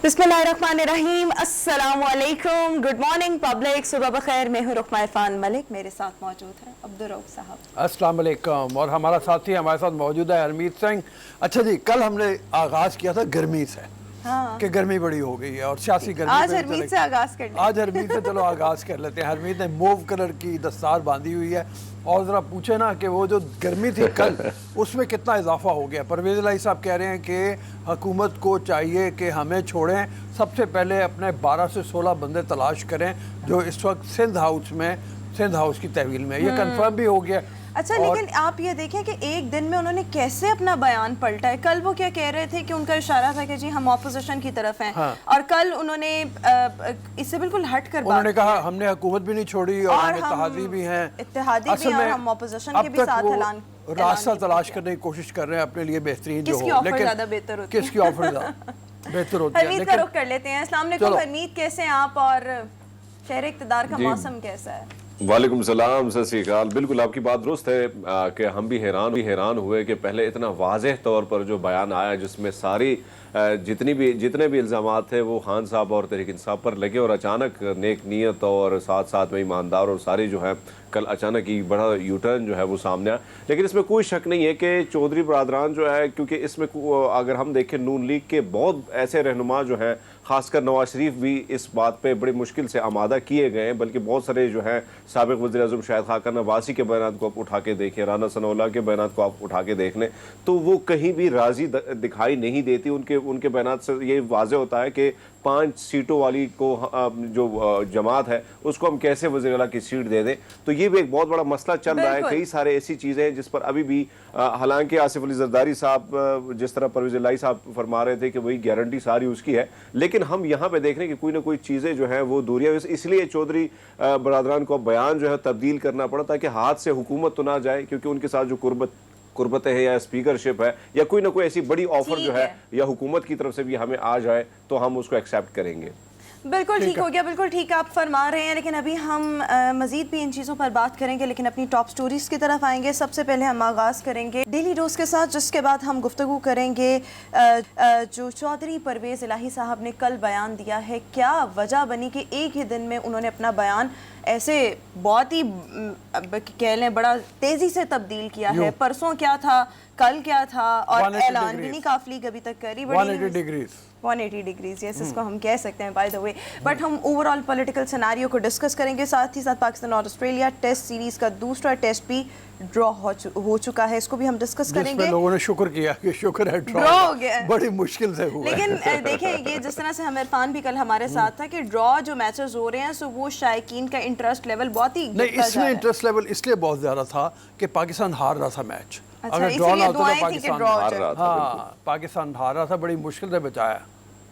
बिस्मिल्लाहिर्रहमानिर्रहीम, अस्सलामु अलैकुम, गुड मॉर्निंग पब्लिक, सुबह बखैर। मैं हूँ रुखमा इरफान मलिक, मेरे साथ मौजूद है अब्दुर्रऊफ साहब। अस्सलाम वालेकुम। और हमारा साथी हमारे साथ मौजूद है हरमीत सिंह। अच्छा जी, कल हमने आगाज़ किया था गर्मी से, हाँ, कि गर्मी बड़ी हो गई है और सियासी गर्मी। आज हरमीत से आगाज़ कर लेते हैं। आज हरमीत से चलो आगाज़ कर लेते हैं। हरमीत ने मूव कलर की दस्तार बांधी हुई है और ज़रा पूछे ना कि वो जो गर्मी थी कल उसमें कितना इजाफा हो गया। परवेज़ इलाही साहब कह रहे हैं कि हुकूमत को चाहिए कि हमें छोड़ें, सबसे पहले अपने 12 से 16 बंदे तलाश करें जो इस वक्त सिंध हाउस की तहवील में। ये कंफर्म भी हो गया। अच्छा, लेकिन आप ये देखें कि एक दिन में उन्होंने कैसे अपना बयान पलटा है। कल वो क्या कह रहे थे कि उनका इशारा था कि जी हम ऑपोजिशन की तरफ हैं, हाँ। और कल उन्होंने इससे बिल्कुल हट कर उन्होंने कहा हमने हुकूमत भी नहीं छोड़ी और हम इत्तेहादी भी हैं, इत्तेहादी भी हैं और हम ऑपोजिशन के भी साथ ऐलान रास्ता तलाश करने की कोशिश कर रहे हैं अपने लिए बेहतरीन जो किसकी हो। ऑफर ज़्यादा बेहतर होती है, किसकी ऑफर बेहतर होती है। हरमीत का रुख कर लेते हैं। अस्सलाम वालेकुम हरमीत, कैसे हैं आप और शहर इक़्तिदार का मौसम कैसा है? वालेकुम सलाम, सत श्री अकाल। बिल्कुल आपकी बात दुरुस्त है कि हम भी हैरान हुए कि पहले इतना वाज़ेह तौर पर जो बयान आया जिसमें सारी जितने भी इल्ज़ामात थे वो खान साहब और तहरीक इंसाफ पर लगे, और अचानक नेक नीयत और साथ साथ में ईमानदार और सारी जो है कल अचानक ही बड़ा यू टर्न जो है वो सामने आया। लेकिन इसमें कोई शक नहीं है कि चौधरी बरादरान जो है, क्योंकि इसमें अगर हम देखें नून लीग के बहुत ऐसे रहनुमा जो हैं, खासकर नवाज शरीफ भी इस बात पे बड़ी मुश्किल से आमादा किए गए हैं, बल्कि बहुत सारे जो हैं साबिक़ वज़ीर आज़म शाहिद खाकन अब्बासी के बयान को आप उठा के देखें, राना सनाउल्लाह के बयान को आप उठा के देख लें तो वो कहीं भी राज़ी दिखाई नहीं देती। उनके बयान से ये वाज़ेह होता है कि 5 सीटों वाली को जो जमात है उसको हम कैसे वज़ीर आला की सीट दे दें। तो ये भी एक बहुत बड़ा मसला चल रहा है। कई सारे ऐसी चीज़ें हैं जिस पर अभी भी हालांकि आसिफ अली जरदारी साहब जिस तरह परवेज़ इलाही साहब फरमा रहे थे कि वही गारंटी सारी उसकी है, लेकिन हम यहाँ पे देख रहे हैं कि कोई ना कोई चीज़ें जो हैं वो दूरियाँ, इसलिए चौधरी बरादरान को बयान जो है तब्दील करना पड़ा ताकि हाथ से हुकूमत तो ना जाए, क्योंकि उनके साथ जो कुर्बतें है या स्पीकरशिप है या कोई ना कोई ऐसी बड़ी ऑफर जो है या हुकूमत की तरफ से भी हमें आ जाए तो हम उसको एक्सेप्ट करेंगे। बिल्कुल ठीक हो गया, बिल्कुल ठीक आप फरमा रहे हैं। लेकिन अभी हम मज़ीद भी इन चीज़ों पर बात करेंगे, लेकिन अपनी टॉप स्टोरीज़ की तरफ आएंगे। सबसे पहले हम आगाज़ करेंगे डेली डोज के साथ, जिसके बाद हम गुफ्तगू करेंगे जो चौधरी परवेज़ इलाही साहब ने कल बयान दिया है, क्या वजह बनी कि एक ही दिन में उन्होंने अपना बयान ऐसे बहुत ही कह लें बड़ा तेज़ी से तब्दील किया है। परसों क्या था, कल क्या था, और ऐलान भी नहीं काफ़ी अभी तक करी। 180 डिग्रीज, यस, इसको हम कह सकते हैं बाय द वे। बट हम ओवरऑल पॉलिटिकल सिनेरियो को डिस्कस करेंगे, साथ ही साथ पाकिस्तान और ऑस्ट्रेलिया टेस्ट सीरीज का दूसरा टेस्ट भी ड्रॉ हो चुका है, इसको भी हम डिस्कस करेंगे। लोगों ने शुक्र किया कि शुक्र है ड्रॉ हो गया, बड़ी मुश्किल से हुआ। लेकिन देखें, ये जिस तरह से हम इरफान भी कल हमारे साथ था कि ड्रॉ जो मैचेस हो रहे हैं सो वो शायकीन का इंटरेस्ट लेवल बहुत ही नहीं, इसमें इंटरेस्ट लेवल इसलिए बहुत ज्यादा था कि पाकिस्तान हार रहा था मैच। अच्छा, अगर ड्रॉ ना होता तो पाकिस्तान पाकिस्तान हार रहा था, बड़ी मुश्किल से बचाया।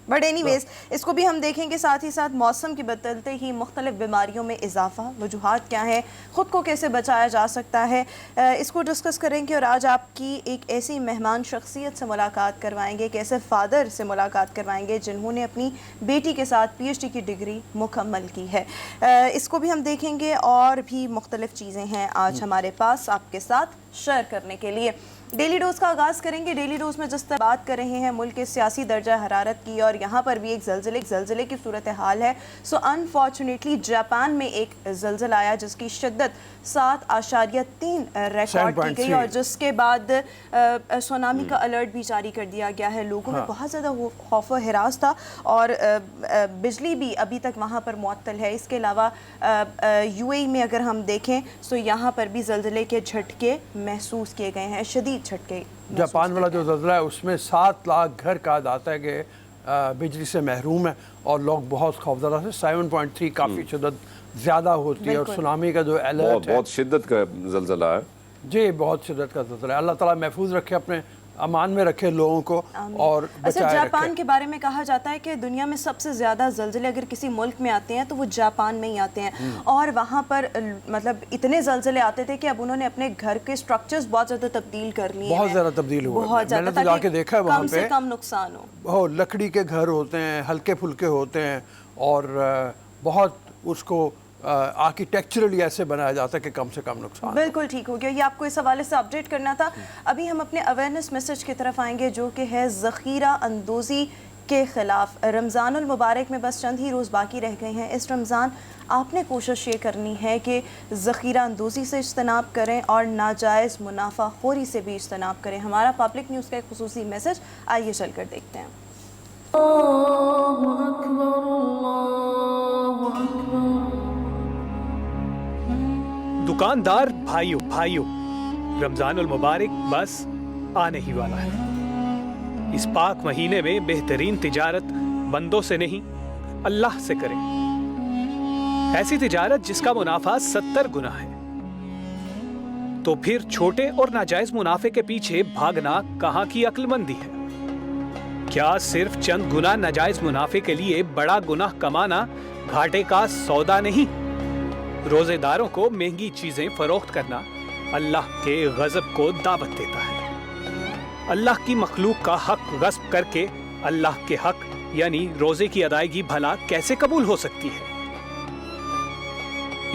बट एनीवेज इसको भी हम देखेंगे। साथ ही साथ मौसम की बदलते ही मुख्तलिफ बीमारियों में इजाफा, वजूहात क्या हैं, ख़ुद को कैसे बचाया जा सकता है, इसको डिस्कस करेंगे। और आज आपकी एक ऐसी मेहमान शख्सियत से मुलाकात करवाएंगे, एक ऐसे फादर से मुलाकात करवाएंगे जिन्होंने अपनी बेटी के साथ PhD की डिग्री मुकम्मल की है। इसको भी हम देखेंगे, और भी मुख्तलिफ चीज़ें हैं आज हमारे पास आपके साथ शेयर करने के लिए। डेली डोज का आगाज़ करेंगे। डेली डोज में जिस तरह बात कर रहे हैं मुल्क के सियासी दर्जा हरारत की, और यहाँ पर भी एक ज़लज़ले की सूरत हाल है। सो अनफॉर्चुनेटली जापान में एक ज़लज़ला आया जिसकी शिद्दत 7.3 रिकॉर्ड की गई, और जिसके बाद सुनामी का अलर्ट भी जारी कर दिया गया है। लोगों में बहुत ज़्यादा खौफ व हिरास था, और बिजली भी अभी तक वहाँ पर मुअत्तल है। इसके अलावा UAE में अगर हम देखें तो यहाँ पर भी ज़लज़ले के झटके महसूस किए गए हैं, शदीद झटके। जापान वाला जो ज़लज़ला है उसमें 7 लाख घर कहा जाता है कि बिजली से महरूम है, और लोग बहुत खौफजदा से 7.3 काफ़ी शिद्दत ज़्यादा होती है। और सुनामी का जो अलर्ट है, बहुत शिद्दत का ज़लज़ला है जी, बहुत शिद्दत का ज़लज़ला है। अल्लाह ताला महफूज रखे, अपने अमान में रखे लोगों को और अच्छा, जापान के बारे में कहा जाता है कि दुनिया में सबसे ज़्यादा ज़लज़ले अगर किसी मुल्क में आते हैं तो वो जापान में ही आते हैं, और वहाँ पर मतलब इतने ज़लज़ले आते थे कि अब उन्होंने अपने घर के स्ट्रक्चर्स बहुत ज़्यादा तब्दील कर लिए, बहुत ज़्यादा तब्दील हुए। बहुत ज़्यादा, मैंने तो जाके देखा है, वहाँ पे कम नुकसान हो। लकड़ी के घर होते हैं, हल्के फुल्के होते हैं, और बहुत उसको आर्किटेक्चरली ऐसे बनाया जाता है कि कम से कम नुकसान। बिल्कुल ठीक हो गया, ये आपको इस हवाले से अपडेट करना था। अभी हम अपने अवेयरनेस मैसेज की तरफ आएंगे जो कि है ज़ख़ीरा अंदोज़ी کے خلاف۔ رمضان المبارک میں بس چند ہی روز باقی رہ گئے ہیں۔ اس رمضان آپ نے کوشش یہ کرنی ہے کہ ذخیرہ اندوزی سے اجتناب کریں اور ناجائز منافع خوری سے بھی اجتناب کریں۔ ہمارا پبلک نیوز کا ایک خصوصی میسج آئیے چل کر دیکھتے ہیں۔ اللہ اکبر اللہ اکبر۔ دکاندار بھائیوں رمضان المبارک بس آنے ہی والا ہے۔ اس پاک مہینے میں بہترین تجارت بندوں سے نہیں اللہ سے کریں، ایسی تجارت جس کا منافع 70 گنا ہے۔ تو پھر چھوٹے اور ناجائز منافع کے پیچھے بھاگنا کہاں کی عقل مندی ہے؟ کیا صرف چند گنا ناجائز منافع کے لیے بڑا گناہ کمانا گھاٹے کا سودا نہیں؟ روزے داروں کو مہنگی چیزیں فروخت کرنا اللہ کے غضب کو دعوت دیتا ہے۔ اللہ کی مخلوق کا حق غصب کر کے اللہ کے حق یعنی روزے کی ادائیگی بھلا کیسے قبول ہو سکتی ہے؟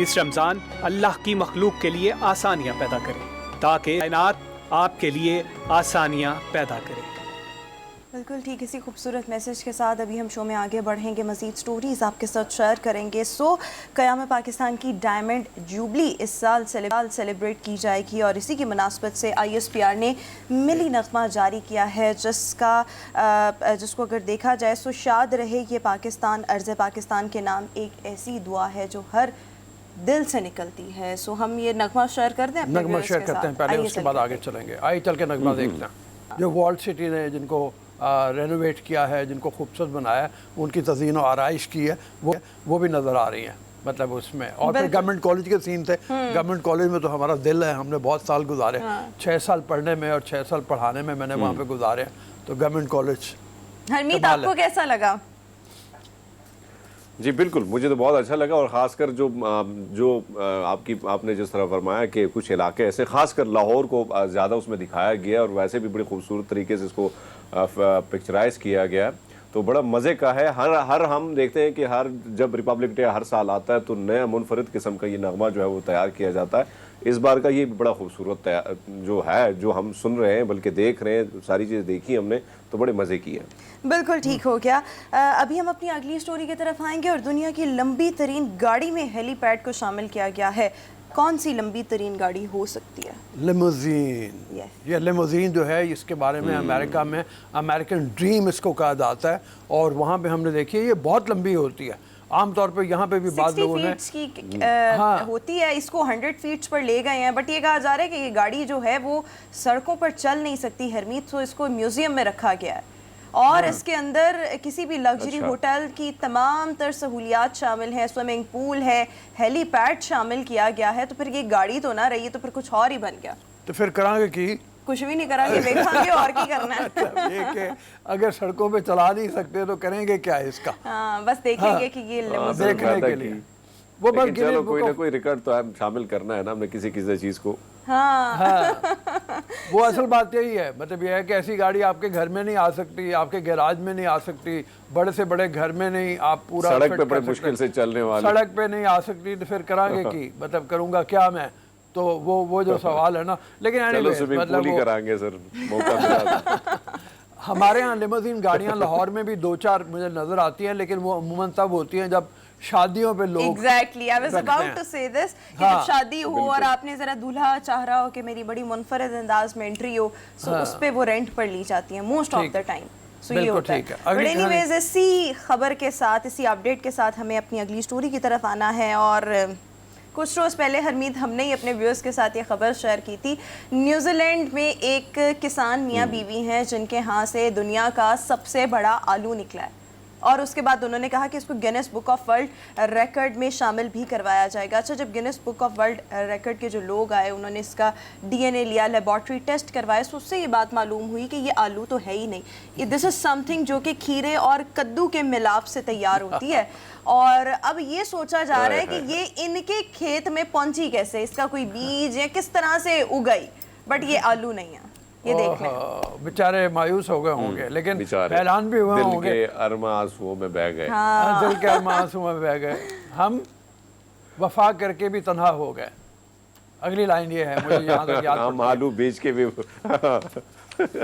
اس رمضان اللہ کی مخلوق کے لیے آسانیاں پیدا کریں تاکہ کائنات آپ کے لیے آسانیاں پیدا کرے۔ بالکل ٹھیک، اسی خوبصورت میسج کے ساتھ ابھی ہم شو میں آگے بڑھیں گے، مزید سٹوریز آپ کے ساتھ شیئر کریں گے۔ قیام پاکستان کی ڈائمنڈ جوبلی اس سال سیلیبریٹ کی جائے گی اور اسی کی مناسبت سے ISPR نے ملی نغمہ جاری کیا ہے جس کو اگر دیکھا جائے تو شاد رہے یہ پاکستان، عرض پاکستان کے نام ایک ایسی دعا ہے جو ہر دل سے نکلتی ہے۔ ہم یہ نغمہ شیئر کر دیں، نغمہ شیئر کرتے ہیں پہلے، اس کے بعد آگے چلیں گے۔ آئیے چل کے نغمہ دیکھتے ہیں۔ جو وارلڈ سٹی نے جن کو رینوویٹ کیا ہے، جن کو خوبصورت بنایا ہے، ان کی تزئین و آرائش کی ہے، وہ بھی نظر آ رہی ہیں مطلب اس میں۔ اور پھر گورنمنٹ کالج کے سین تھے۔ گورنمنٹ کالج میں تو ہمارا دل ہے، ہم نے بہت سال گزارے، 6 سال پڑھنے میں اور 6 سال پڑھانے میں میں نے وہاں پہ گزارے ہیں۔ تو گورنمنٹ کالج حرمیت آپ کو کیسا لگا؟ جی بالکل، مجھے تو بہت اچھا لگا، اور خاص کر جو آپ نے جس طرح فرمایا کہ کچھ علاقے ایسے، خاص کر لاہور کو زیادہ اس میں دکھایا گیا اور ویسے بھی بڑی خوبصورت طریقے سے اس کو پکچرائز کیا گیا، تو بڑا مزے کا ہے۔ ہر ہم دیکھتے ہیں کہ جب ریپبلک ڈے ہر سال آتا ہے تو نیا منفرد قسم کا یہ نغمہ جو ہے وہ تیار کیا جاتا ہے۔ اس بار کا یہ بڑا خوبصورت جو ہے، جو ہم سن رہے ہیں بلکہ دیکھ رہے ہیں، ساری چیزیں دیکھی ہم نے تو بڑے مزے کی ہیں۔ بالکل ٹھیک ہو گیا۔ ابھی ہم اپنی اگلی سٹوری کی طرف آئیں گے اور دنیا کی لمبی ترین گاڑی میں ہیلی پیڈ کو شامل کیا گیا ہے۔ کون سی لمبی ترین گاڑی ہو سکتی ہے؟ لیموزین۔ یہ لیموزین جو ہے اس کے بارے میں امریکہ میں امریکن ڈریم اس کو کہا جاتا ہے، اور وہاں پہ ہم نے دیکھی ہے یہ بہت لمبی ہوتی ہے۔ عام طور پہ یہاں پہ بھی بعض لوگوں نے 60 فیٹس کی ہوتی ہے، اس کو 100 فیٹس پر لے گئے ہیں، بٹ یہ کہا جا رہا ہے کہ یہ گاڑی جو ہے وہ سڑکوں پر چل نہیں سکتی حرمیت، تو اس کو میوزیم میں رکھا گیا ہے اور اس کے اندر کسی بھی لگژری ہوٹل کی تمام تر سہولیات شامل ہیں، سوئمنگ پول ہے، ہیلی پیڈ شامل کیا گیا ہے۔ تو پھر یہ گاڑی تو نہ رہی، تو پھر کچھ اور ہی بن گیا۔ تو پھر کریں گے کی کچھ بھی نہیں کریں گے، دیکھیں گے اور کی کرنا ہے۔ یہ کہ اگر سڑکوں پہ چلا نہیں سکتے تو کریں گے کیا اس کا؟ ہاں بس دیکھیں گے کہ یہ لیموزین دیکھنے کے لیے وہ بس چلو کوئی نہ کوئی ریکارڈ تو شامل کرنا ہے نا ہم نے کسی چیز کو۔ ہاں وہ اصل بات یہی ہے، مطلب یہ ہے کہ ایسی گاڑی آپ کے گھر میں نہیں آ سکتی، آپ کے گیراج میں نہیں آ سکتی، بڑے سے بڑے گھر میں نہیں، آپ پورا سڑک پہ بڑے مشکل سے چلنے والی سڑک پہ نہیں آ سکتی، تو پھر کریں گے کی؟ مطلب کروں گا کیا میں؟ تو وہ جو سوال ہے نا، لیکن مطلب کریں گے سر موقع ملا۔ ہمارے ہاں لیموزین گاڑیاں لاہور میں بھی 2-4 مجھے نظر آتی ہیں، لیکن وہ عموماً تب ہوتی ہیں جب شادیوں پہ لوگ exactly I was about to say this کہ جب شادی ہو اور آپ نے ذرا دولہا چاہ رہا ہو کہ میری بڑی منفرد انداز میں انٹری ہو، سو اس پہ وہ رینٹ پر لی جاتی ہیں موسٹ آف دا ٹائم۔ سو یہ ہوتا ہے۔ بٹ اینی ویز اسی خبر کے ساتھ، اسی اپڈیٹ کے ساتھ ہمیں اپنی اگلی سٹوری کی طرف آنا ہے، اور کچھ روز پہلے حرمید ہم نے ہی اپنے ویورز کے ساتھ یہ خبر شیئر کی تھی۔ نیوزی لینڈ میں ایک کسان میاں بیوی ہیں جن کے ہاں سے دنیا کا سب سے بڑا آلو نکلا ہے، اور اس کے بعد انہوں نے کہا کہ اس کو grains book of world record میں شامل بھی کروایا جائے گا۔ اچھا، جب grains book of world record کے جو لوگ آئے انہوں نے اس کا DNA لیا، لیبارٹری ٹیسٹ کروایا، تو اس سے یہ بات معلوم ہوئی کہ یہ آلو تو ہے ہی نہیں، دس از سم تھنگ جو کہ کھیرے اور کدو کے ملاپ سے تیار ہوتی ہے، اور اب یہ سوچا جا رہا ہے کہ یہ ان کے کھیت میں پہنچی کیسے، اس کا کوئی بیج یا کس طرح سے اگئی، بٹ یہ آلو نہیں ہے۔ یہ دیکھ لیں، بیچارے مایوس ہو گئے ہوں گے، لیکن حیران بھی ہوئے ہوں گے، دل کے ارماں آنسوؤں میں بہہ گئے، دل کے ارماں آنسوؤں میں بہہ گئے، ہم وفا کر کے بھی تنہا ہو گئے۔ अगली लाइन ये है, मुझे यहाँ तक याद हम पड़ती है। आलू बेच के भी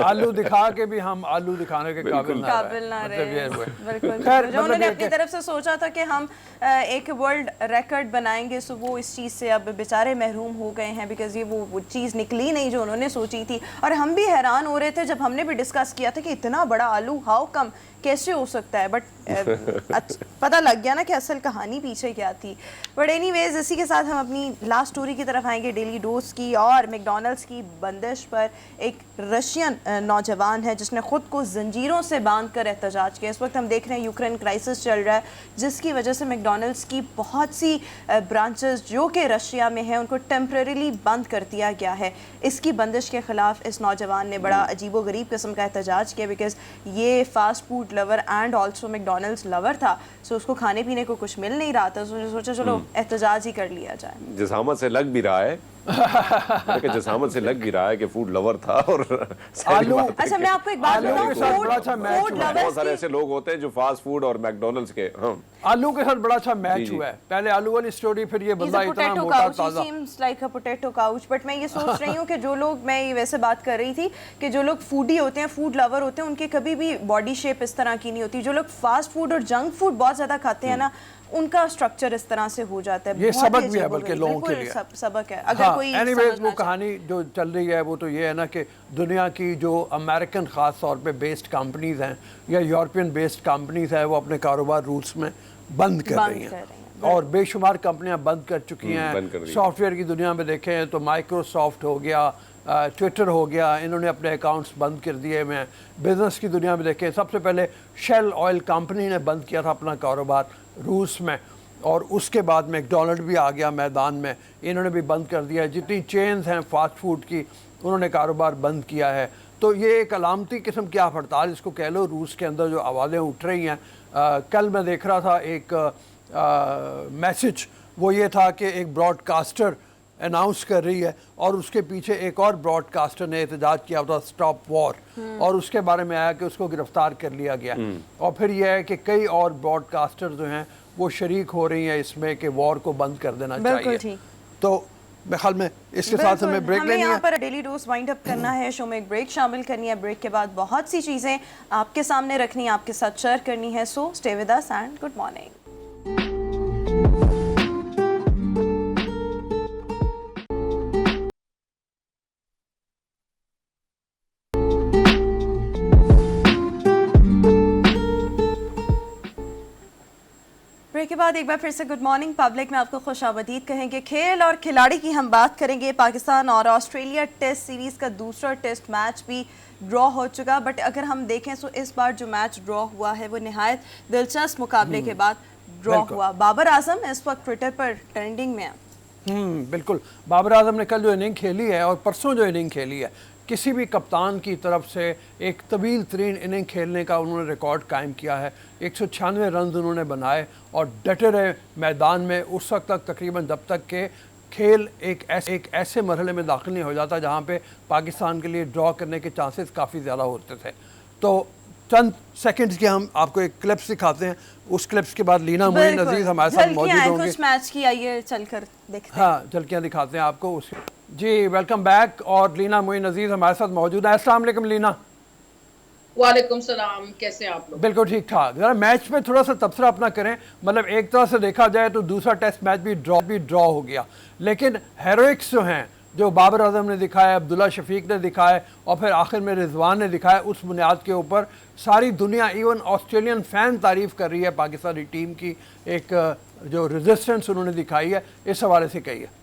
आलू दिखा के भी हम आलू दिखाने के काबिल ना काबिल ना मतलब ये रहे। हुए। बिल्कुल खैर, जो मतलब उन्होंने ये अपनी कि- तरफ से सोचा था कि हम एक वर्ल्ड रिकॉर्ड बनाएंगे, सो वो इस चीज़ से अब बेचारे महरूम हो गए हैं, बिकॉज ये वो चीज़ निकली नहीं जो उन्होंने सोची थी। और हम भी हैरान हो रहे थे जब हमने भी डिस्कस किया था कि इतना बड़ा आलू हाउ कम, कैसे हो सकता है, बट पता लग गया ना कि असल कहानी पीछे क्या थी। बट एनीवेज, इसी के साथ हम अपनी लास्ट स्टोरी की तरफ आएंगे, डेली डोज की और मैकडॉनल्ड्स की बंदिश पर। एक रशियन नौजवान है जिसने खुद को जंजीरों से बांध कर एहतजाज किया। इस वक्त हम देख रहे हैं यूक्रेन क्राइसिस चल रहा है, जिसकी वजह से मैकडॉनल्ड्स की बहुत सी ब्रांचेस जो कि रशिया में हैं उनको टेम्परेरीली बंद कर दिया गया है। इसकी बंदिश के ख़िलाफ़ इस नौजवान ने बड़ा अजीबो गरीब किस्म का एहतजाज किया, बिकॉज ये fast food lover and also McDonald's lover था, सो उसको खाने पीने को कुछ मिल नहीं रहा था, सो सोचा चलो एहतजाज ही कर लिया जाए। जसामत से लग भी रहा है जसामत से लग भी रहा है कि फूड लवर था। और आलू- अच्छा, मैं आपको एक बात आलू के साथ बड़ा अच्छा मैच फूड हुआ है। बहुत सारे लवर्स ऐसे लोग होते हैं जो फास्ट फूड और मैकडोनल्ड्स के आलू के साथ बड़ा अच्छा जी, मैच जी। हुआ है। पहले आलू वाली स्टोरी, फिर ये बंदा इतना पोटैटो मोटा काउच, ताजा। Seems like a potato couch. But मैं ये सोच रही हूँ कि जो लोग, मैं ये वैसे बात कर रही थी कि जो लोग फूडी होते हैं, फूड लवर होते हैं, उनके कभी भी बॉडी शेप इस तरह की नहीं होती। जो लोग फास्ट फूड और जंक फूड बहुत ज़्यादा खाते हैं ना, उनका स्ट्रक्चर इस तरह से हो जाता है। ये बहुत सबक ही भी है अजीबोगरीब। बल्कि लोगों के बिल्कुल लिए। सबक है अगर हाँ, कोई एनीवेज समझना वो चाहे। कहानी जो चल रही है वो तो ये है ना कि दुनिया की जो अमेरिकन ख़ास तौर पे बेस्ड कंपनीज हैं या यूरोपियन बेस्ड कंपनीज हैं, वो अपने कारोबार रूस में बंद कर रही हैं और बेशुमार कंपनियां बंद कर चुकी बंद कर हैं। दी। सॉफ्टवेयर की दुनिया में देखें तो माइक्रोसॉफ्ट हो गया, ट्विटर हो गया, इन्होंने अपने अकाउंट्स बंद कर दिए हुए हैं। बिज़नेस की दुनिया में देखें, सबसे पहले शेल ऑयल कंपनी ने बंद किया था अपना कारोबार रूस में, और उसके बाद मैकडॉनल्ड भी आ गया मैदान में, इन्होंने भी बंद कर दिया है। जितनी चेन्स हैं फास्ट फूड की, उन्होंने कारोबार बंद किया है। तो ये एक अलामती किस्म की आप हड़ताल इसको कह लो, रूस के अंदर जो आवाज़ें उठ रही हैं। कल मैं देख रहा था एक मैसेज, वो ये था कि एक ब्रॉडकास्टर अनाउंस कर रही है और उसके पीछे एक और ब्रॉडकास्टर ने एहतजाज किया था, स्टॉप वॉर, और उसके बारे में आया कि उसको गिरफ्तार कर लिया गया। और फिर यह है कि कई और ब्रॉडकास्टर जो हैं वो शरीक हो रही हैं इसमें कि वॉर को बंद कर देना बिल्कुल चाहिए। ठीक। तो मेरे ख्याल में इसके साथ हमें ब्रेक हमें लेनी यहाँ है। पर डेली डोज वाइंड अप करना है, शो में एक ब्रेक शामिल करनी है। ब्रेक के बाद बहुत सी चीज़ें आपके सामने रखनी है, आपके साथ शेयर करनी है। So stay with us and good morning. Break के बाद एक बार फिर से गुड मॉर्निंग पब्लिक में आपको खुशामदीद कहेंगे। खेल और खिलाड़ी की हम बात करेंगे। पाकिस्तान और ऑस्ट्रेलिया टेस्ट सीरीज़ का दूसरा टेस्ट मैच भी ड्रॉ हो चुका, बट अगर हम देखें तो इस बार जो मैच ड्रॉ हुआ है वो निहायत दिलचस्प मुकाबले के बाद ड्रॉ हुआ। बाबर आजम इस वक्त ट्विटर पर ट्रेंडिंग में है। बिल्कुल, बाबर आजम ने कल जो इनिंग खेली है और परसों जो इनिंग खेली है, किसी भी कप्तान की तरफ से एक तवील तरीन इनिंग खेलने का उन्होंने रिकॉर्ड कायम किया है। 196 रन उन्होंने बनाए और डटे रहे मैदान में उस वक्त तक, तकरीबन जब तक के खेल एक ऐसे मरहले में दाखिल नहीं हो जाता जहाँ पे पाकिस्तान के लिए ड्रॉ करने के चांसेस काफ़ी ज़्यादा होते थे। तो चंद सेकंड्स के हम आपको एक क्लिप्स दिखाते हैं, उस क्लिप्स के बाद लीना मोइन अजीज़ हमारे साथ मौजूद होंगे। कुछ मैच की आइए चलकर देखते हैं। हाँ, झलकियाँ दिखाते हैं आपको उसके। जी वेलकम बैक, और लीना मोइन अजीज़ हमारे साथ मौजूद है। अस्सलाम वालेकुम लीना। वालेकुम सलाम, कैसे आप लोग? बिल्कुल ठीक ठाक। ज़रा मैच में थोड़ा सा तबसरा अपना करें। मतलब एक तरह से देखा जाए तो दूसरा टेस्ट मैच भी ड्रॉ हो गया, लेकिन हेरोइक्स जो हैं, जो बाबर आजम ने दिखाया, अब्दुल्ला शफीक ने दिखाया और फिर आखिर में रिजवान ने दिखाया, उस बुनियाद के ऊपर सारी दुनिया, इवन ऑस्ट्रेलियन फ़ैन तारीफ़ कर रही है पाकिस्तानी टीम की। एक जो रेजिस्टेंस उन्होंने दिखाई है, इस हवाले से कही है।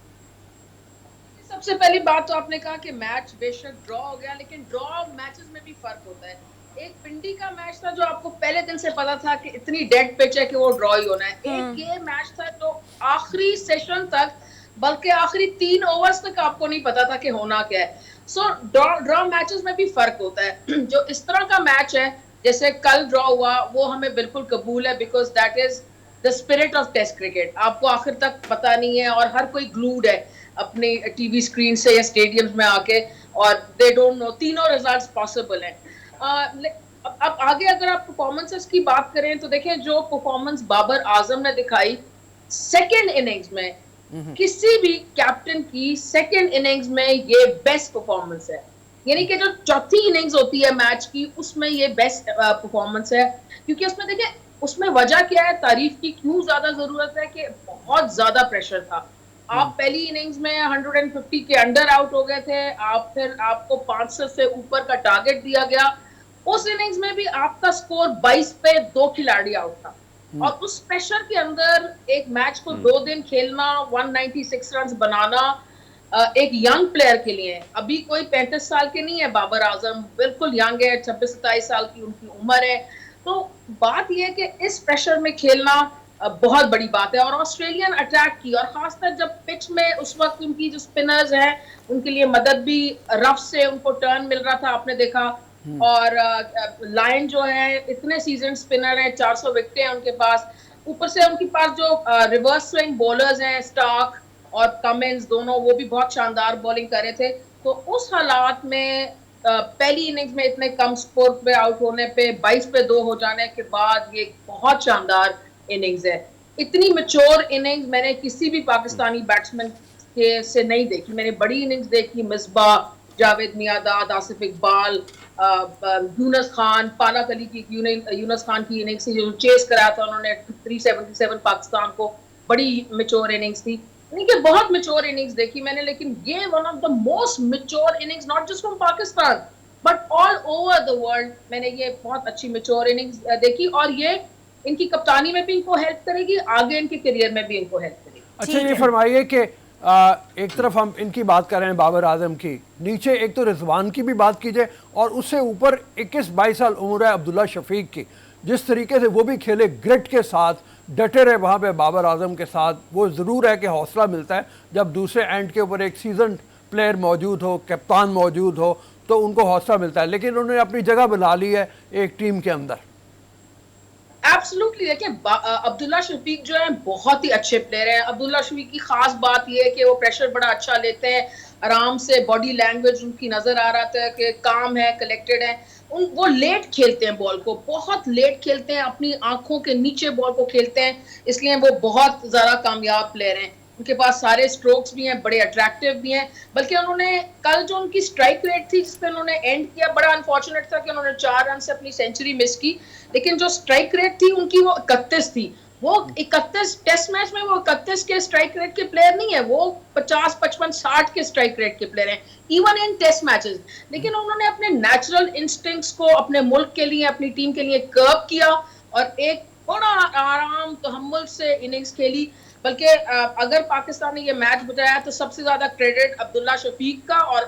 सबसे पहली बात तो आपने कहा कि मैच बेशक ड्रॉ हो गया, लेकिन ड्रॉ मैचेस में भी फर्क होता है। एक पिंडी का मैच था जो आपको पहले दिन से पता था कि इतनी डेड पिच है कि वो ड्रॉ ही होना है। एक ये मैच था जो आखिरी सेशन तक, बल्कि आखिरी 3 ओवर्स तक आपको नहीं पता था कि होना क्या है। सो ड्रॉ मैचेस में भी फर्क होता है। जो इस तरह का मैच है जैसे कल ड्रॉ हुआ, वो हमें बिल्कुल कबूल है, because that is the spirit of test cricket. आपको आखिर तक पता नहीं है और हर कोई ग्लूड है अपनी टीवी स्क्रीन से या स्टेडियम्स में आके, और दे डोंट नो, तीनों रिजल्ट्स पॉसिबल हैं। अब आगे अगर आप परफॉर्मेंसेस की बात करें तो देखें जो परफॉर्मेंस बाबर आजम ने दिखाई सेकंड इनिंग्स में, किसी भी कैप्टन की सेकंड इनिंग्स में ये बेस्ट परफॉर्मेंस है, यानी कि जो चौथी इनिंग्स होती है मैच की उसमें ये बेस्ट परफॉर्मेंस है, क्योंकि उसमें देखिए उसमें वजह क्या है, तारीफ की क्यों ज्यादा जरूरत है कि बहुत ज्यादा प्रेशर था। आप पहली इनिंग्स में 150 के अंडर आउट हो गए थे, आप फिर आपको 500 से ऊपर का टारगेट दिया गया, उस इनिंग्स में भी आपका स्कोर 22 पे 2 खिलाड़ी आउट था, और उस प्रेशर के अंदर एक मैच को 2 दिन खेलना, 196 रन बनाना एक यंग प्लेयर के लिए, अभी कोई 35 साल के नहीं है बाबर आजम, बिल्कुल यंग है, 26-27 साल की उनकी उम्र है। तो बात यह है कि इस प्रेशर में खेलना बहुत बड़ी बात है, और ऑस्ट्रेलियन अटैक की, और खासकर जब पिच में उस वक्त उनकी जो स्पिनर्स हैं उनके लिए मदद भी, रफ से उनको टर्न मिल रहा था, आपने देखा। और लायन जो है इतने सीजन स्पिनर हैं, 400 विकेटें हैं उनके पास, ऊपर से उनके पास जो रिवर्स स्विंग बॉलर्स हैं स्टार्क और कमिंस, दोनों वो भी बहुत शानदार बॉलिंग कर रहे थे। तो उस हालात में पहली इनिंग्स में इतने कम स्कोर पे आउट होने पे 22 पे 2 हो जाने के बाद ये बहुत शानदार इनिंग्स है। इतनी मैच्योर इनिंग्स मैंने किसी भी पाकिस्तानी बैट्समैन के से नहीं देखी। मैंने बड़ी इनिंग्स देखी, मिसबा, जावेद मियादाद, आसिफ इकबाल, यूनस खान, पालक अली की यूनस खान की इनिंग्स थी जो चेस कराया था उन्होंने 377 पाकिस्तान को, बड़ी मैच्योर इनिंग्स थी। यानी कि बहुत मैच्योर इनिंग्स देखी मैंने, लेकिन ये one of the most mature innings not just from Pakistan but all over the world. मैंने ये बहुत अच्छी मैच्योर इनिंग्स देखी, और ये इनकी कप्तानी में भी इनको हेल्प करेगी, आगे इनके करियर में भी इनको हेल्प करेगी। अच्छा, ये फरमाइए कि एक तरफ हम इनकी बात कर रहे हैं बाबर आजम की, नीचे एक तो रिजवान की भी बात कीजिए, और उससे ऊपर 21-22 साल उम्र है अब्दुल्ला शफीक की, जिस तरीके से वो भी खेले, ग्रिट के साथ डटे रहे वहाँ पे बाबर आजम के साथ। वो ज़रूर है कि हौसला मिलता है जब दूसरे एंड के ऊपर एक सीजन प्लेयर मौजूद हो, कप्तान मौजूद हो, तो उनको हौसला मिलता है, लेकिन उन्होंने अपनी जगह बना ली है एक टीम के अंदर। एब्सोल्युटली, देखिए अब्दुल्ला शफीक जो है बहुत ही अच्छे प्लेयर हैं। अब्दुल्ला शफीक की खास बात यह है कि वो प्रेशर बड़ा अच्छा लेते हैं, आराम से, बॉडी लैंग्वेज उनकी नजर आ रहा था कि काम है, कलेक्टेड है। वो लेट खेलते हैं बॉल को, बहुत लेट खेलते हैं, अपनी आंखों के नीचे बॉल को खेलते हैं, इसलिए वो बहुत ज्यादा कामयाब प्लेयर हैं। उनके पास सारे स्ट्रोक्स भी हैं, बड़े अट्रैक्टिव भी हैं। बल्कि उन्होंने कल जो उनकी स्ट्राइक रेट थी जिस पे उन्होंने एंड किया, बड़ा अनफॉर्चुनेट था कि उन्होंने 4 रन से अपनी सेंचुरी मिस की, लेकिन जो स्ट्राइक रेट थी उनकी वो 31 थी। वो 31 टेस्ट मैच में, वो 31 के स्ट्राइक रेट के प्लेयर नहीं है, वो 50, 55, 60 के स्ट्राइक रेट के प्लेयर हैं, इवन इन टेस्ट मैचेस। लेकिन उन्होंने अपने नेचुरल इंस्टिंक्ट्स को अपने मुल्क के लिए, अपनी टीम के लिए कर्व किया, और एक बड़ा आराम तहम्मुल से इनिंग्स खेली। बल्कि अगर पाकिस्तान ने ये मैच बचाया तो सबसे ज्यादा क्रेडिट अब्दुल्ला शफीक का और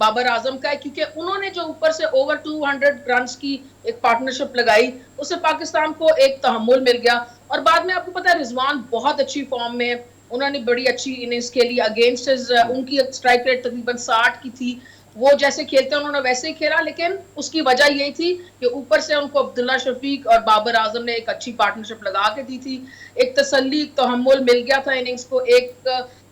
बाबर आजम का है, क्योंकि उन्होंने जो ऊपर से ओवर 200 रन्स की एक पार्टनरशिप लगाई, उससे पाकिस्तान को एक तहम्मुल मिल गया। और बाद में आपको पता है रिजवान बहुत अच्छी फॉर्म में, उन्होंने बड़ी अच्छी इनिंग्स खेली अगेंस्ट, उनकी स्ट्राइक रेट तकरीबन 60 की थी। वो जैसे खेलते हैं उन्होंने वैसे ही खेला, लेकिन उसकी वजह यही थी कि ऊपर से उनको अब्दुल्ला शफीक और बाबर आजम ने एक अच्छी पार्टनरशिप लगा के दी थी। एक तसल्ली, तहम्मुल मिल गया था इनिंग्स को,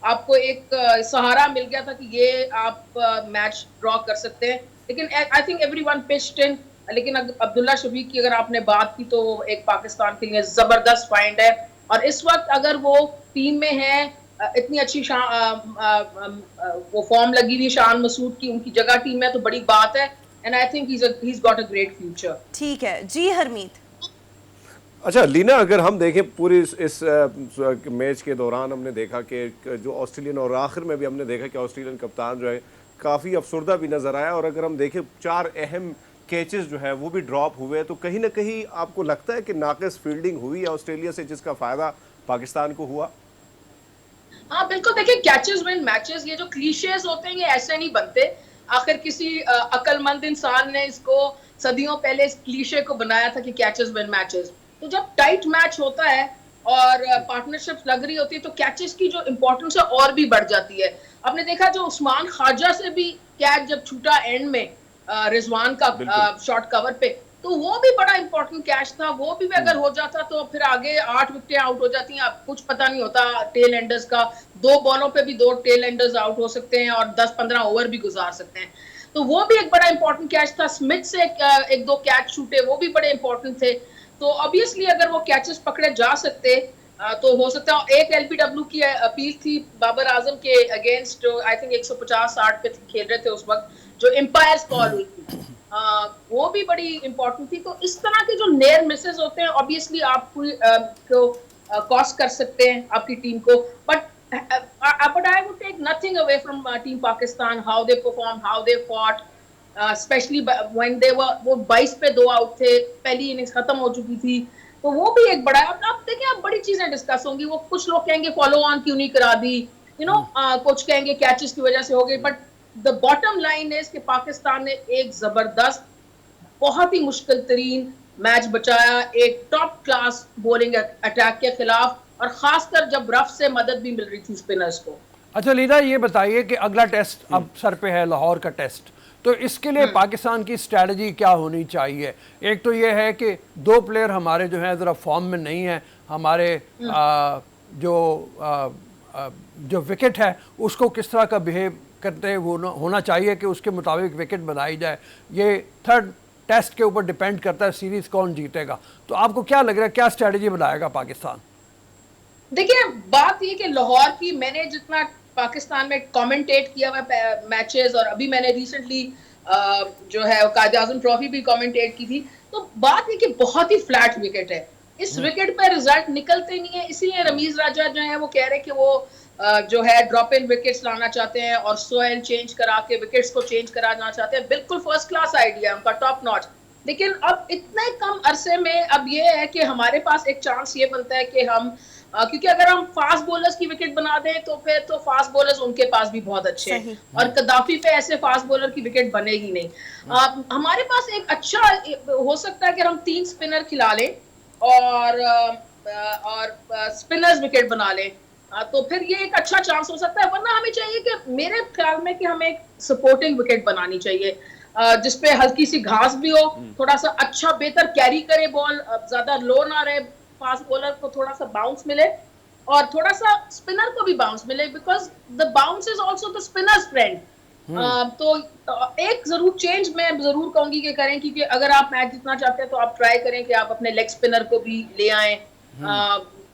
आपको एक सहारा मिल गया था कि ये आप मैच ड्रॉ कर सकते हैं। लेकिन आई थिंक एवरीवन पिच्ड इन। लेकिन अब्दुल्ला शफीक की अगर आपने बात की तो एक पाकिस्तान के लिए जबरदस्त फाइंड है, और इस वक्त अगर वो टीम में है, इतनी अच्छी वो फॉर्म लगी हुई शान मसूद की, उनकी जगह टीम में, तो बड़ी बात है। And I think he is got a great future. ठीक है जी हरमीत। अच्छा लीना, अगर हम देखें पूरी इस मैच के दौरान हमने देखा कि जो ऑस्ट्रेलियन, और आखिर में भी हमने देखा कि ऑस्ट्रेलियन कप्तान जो है काफ़ी अफसरदा भी नज़र आया, और अगर हम देखें 4 अहम कैचेस जो है वो भी ड्रॉप हुए, तो कहीं ना कहीं आपको लगता है कि नाक़िस फील्डिंग हुई है ऑस्ट्रेलिया से, जिसका फ़ायदा पाकिस्तान को हुआ? हाँ बिल्कुल, देखिए कैचेस विन मैचेस, ये जो क्लीशेस होते हैं ये ऐसे नहीं बनते। आखिर किसी अक्लमंद इंसान ने इसको सदियों पहले इस क्लीशे को बनाया था कि कैचेस विन मैचेस। तो जब टाइट मैच होता है और पार्टनरशिप लग रही होती है तो कैचेस की जो इंपॉर्टेंस है और भी बढ़ जाती है। आपने देखा जो उस्मान ख्वाजा से भी कैच जब छूटा एंड में रिजवान का शॉट कवर पे, तो वो भी बड़ा इंपॉर्टेंट कैच था। वो भी अगर हो जाता तो फिर आगे 8 विकेटें आउट हो जाती हैं, अब कुछ पता नहीं होता टेल एंडर्स का। 2 बॉलों पे भी 2 टेल एंडर्स आउट हो सकते हैं और 10-15 ओवर भी गुजार सकते हैं। तो वो भी एक बड़ा इंपॉर्टेंट कैच था। स्मिथ से एक 2 कैच छूटे, वो भी बड़े इंपॉर्टेंट थे। तो ऑब्वियसली अगर वो कैचेस पकड़े जा सकते तो हो सकता है एक LBW की अपील थी बाबर आजम के अगेंस्ट, जो आई थिंक 150-60 पे खेल रहे थे उस वक्त, जो एम्पायर्स कॉल हुई थी, वो भी बड़ी इंपॉर्टेंट थी। तो इस तरह के जो नेयर मिसेस होते हैं ऑब्वियसली आपको कॉस्ट कर सकते हैं आपकी टीम को, but I would take nothing away from team Pakistan, how they performed, how they fought, especially when they were, वो 22 पे 2 आउट थे, पहली इनिंग्स खत्म हो चुकी थी, तो वो भी एक बड़ा, अब देखिए अब बड़ी चीजें डिस्कस होंगी। वो कुछ लोग कहेंगे फॉलो ऑन क्यों नहीं करा दी, यू नो, कुछ कहेंगे कैचेस की वजह से हो गई, but the bottom line is कि पाकिस्तान ने एक जबरदस्त, बहुत ही मुश्किल तरीन मैच बचाया एक टॉप क्लास बॉलिंग अटैक के खिलाफ, और खासकर जब रफ से मदद भी मिल रही थी स्पिनर्स को। अच्छा लीना, ये बताइए कि अगला टेस्ट अब सर पे है, लाहौर का टेस्ट, तो इसके लिए पाकिस्तान की स्ट्रेटजी क्या होनी चाहिए? एक तो ये है कि 2 प्लेयर हमारे जो हैं ज़रा फॉर्म में नहीं है, हमारे जो विकेट है उसको किस तरह का बिहेव करते होना चाहिए कि उसके मुताबिक विकेट बनाई जाए। ये थर्ड टेस्ट के ऊपर डिपेंड करता है सीरीज़ कौन जीतेगा। तो आपको क्या लग रहा है, क्या स्ट्रेटजी बनाएगा पाकिस्तान? देखिए बात ये कि लाहौर की, मैंने जितना पाकिस्तान में कमेंटेट किया हुआ मैचेस, और अभी मैंने रिसेंटली जो है कायद आज़म ट्रॉफी भी कमेंटेट की थी, तो बात ये कि बहुत ही फ्लैट विकेट है, इस विकेट पर रिजल्ट निकलते नहीं है। इसीलिए रमीज राजा जो है वो कह रहे हैं कि वो जो है ड्रॉप इन विकेट्स लाना चाहते हैं और सोयल चेंज करा के विकेट्स को चेंज कराना चाहते हैं। बिल्कुल फर्स्ट क्लास आइडिया है उनका, टॉप नॉच। लेकिन अब इतने कम अरसे में अब ये है कि हमारे पास एक चांस ये बनता है कि हम क्योंकि अगर हम फास्ट बॉलर्स की विकेट बना दें तो फिर तो फास्ट बॉलर्स उनके पास भी बहुत अच्छे हैं, और कदाफी पे ऐसे फास्ट बॉलर की विकेट बनेगी नहीं। हमारे पास एक अच्छा हो सकता है कि हम 3 स्पिनर खिला लें और स्पिनर्स विकेट बना लें, तो फिर ये एक अच्छा चांस हो सकता है। वरना हमें चाहिए कि, मेरे ख्याल में, कि हमें एक सपोर्टिंग विकेट बनानी चाहिए जिसपे हल्की सी घास भी हो, थोड़ा सा अच्छा बेहतर कैरी करे बॉल, ज्यादा लो ना रहे, फास्ट बॉलर को थोड़ा सा बाउंस मिले और थोड़ा सा स्पिनर को भी बाउंस मिले, because the bounce is also the spinners friend. तो एक जरूर चेंज मैं जरूर कहूंगी कि करें, क्योंकि अगर आप मैच जीतना चाहते हैं तो आप ट्राई करें कि आप अपने लेग स्पिनर को भी ले आएं,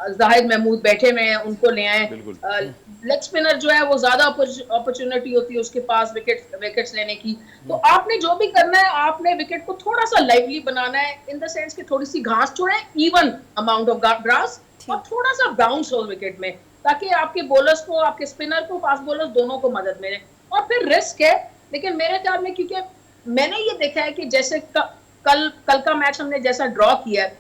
जाहिद महमूद बैठे हुए हैं उनको ले आएं। लेग स्पिनर जो है वो ज्यादा अपॉर्चुनिटी होती है उसके पास विकेट्स लेने की। तो आपने जो भी करना है, आपने विकेट को थोड़ा सा लाइवली बनाना है, इन द सेंस कि थोड़ी सी घास छोड़ें, इवन अमाउंट ऑफ ग्रास, और थोड़ा सा बाउंस हो विकेट में, ताकि आपके बॉलर्स को, आपके स्पिनर को, फास्ट बॉलर्स दोनों को मदद मिले। और फिर रिस्क है, लेकिन मेरे ख्याल में, क्योंकि मैंने ये देखा है कि जैसे कल का मैच हमने जैसा ड्रॉ किया,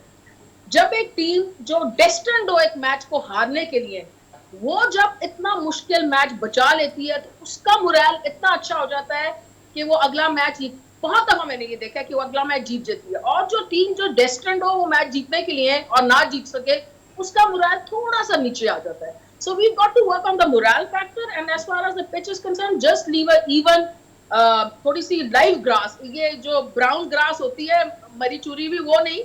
जब एक टीम जो डेस्टिन्ड हो एक मैच को हारने के लिए, वो जब इतना मुश्किल मैच बचा लेती है तो उसका मोरल इतना अच्छा हो जाता है कि वो अगला मैच, बहुत दफा मैंने ये देखा है कि वो अगला मैच जीत जाती है। और जो टीम जो डेस्टिन्ड हो वो मैच जीतने के लिए और ना जीत सके, उसका मोरल थोड़ा सा नीचे आ जाता है। So we've got to work on the morale factor, and as far as the pitch is concerned, just leave a even थोड़ी सी लाइव ग्रास, ये जो ब्राउन ग्रास होती है मरी चूरी भी, वो नहीं,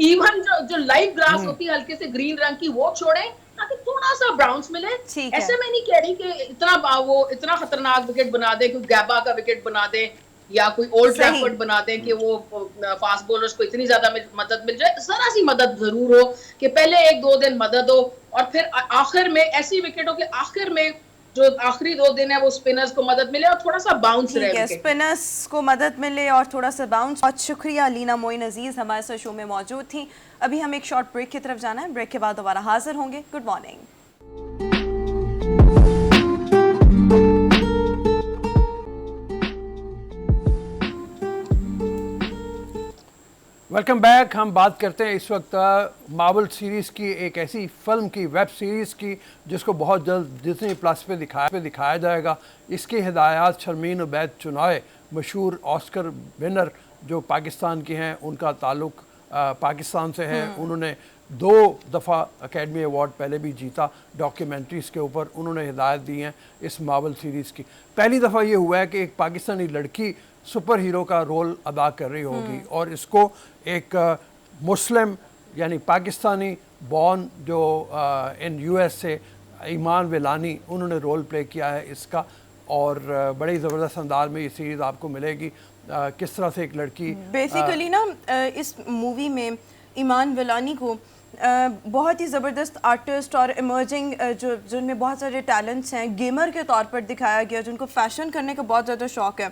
इवन जो लाइव ग्रास होती है हल्के से ग्रीन रंग की, वो छोड़ें ताकि थोड़ा सा ब्राउन्स मिले। ऐसे मैं नहीं कह रही कि इतना खतरनाक विकेट बना दे, कोई गैबा का विकेट बना दे या कोई ओल्ड ट्रैफर्ड बना दें कि वो फास्ट बॉलर्स को इतनी ज्यादा मदद मिल जाए। जरा सी मदद जरूर हो कि पहले 1-2 दिन मदद हो, और फिर आखिर में ऐसी विकेट हो कि आखिर में जो आखिरी 2 दिन है वो स्पिनर्स को मदद मिले और थोड़ा सा बाउंस रहे, स्पिनर्स को मदद मिले और थोड़ा सा बाउंस। बहुत शुक्रिया लीना मोइन अजीज हमारे साथ शो में मौजूद थी। अभी हम एक शॉर्ट ब्रेक की तरफ जाना है, ब्रेक के बाद दोबारा हाजिर होंगे। Good morning. Welcome back. हम बात करते हैं इस वक्त मार्वल सीरीज़ की, एक ऐसी फिल्म की, वेब सीरीज़ की, जिसको बहुत जल्द डिज्नी प्लस पे दिखाया जाएगा। इसकी हिदायत शर्मीन उबैद चुनाए, मशहूर ऑस्कर विनर जो पाकिस्तान की हैं, उनका ताल्लुक़ पाकिस्तान से है। उन्होंने 2 दफ़ा एकेडमी अवार्ड पहले भी जीता डॉक्यूमेंट्रीज़ के ऊपर। उन्होंने हिदायत दी हैं इस मार्वल सीरीज़ की। पहली दफ़ा ये हुआ है कि एक पाकिस्तानी लड़की सुपर हीरो का रोल अदा कर रही होगी, और इसको एक मुस्लिम यानी पाकिस्तानी बॉर्न जो इन US से ईमान विलानी, उन्होंने रोल प्ले किया है इसका, और बड़ी ज़बरदस्त अंदाज में ये सीरीज़ आपको मिलेगी। किस तरह से एक लड़की बेसिकली ना इस मूवी में ईमान विलानी को بہت ہی زبردست آرٹسٹ اور ایمرجنگ جن میں بہت سارے ٹیلنٹس ہیں، گیمر کے طور پر دکھایا گیا، جن کو فیشن کرنے کا بہت زیادہ شوق ہے،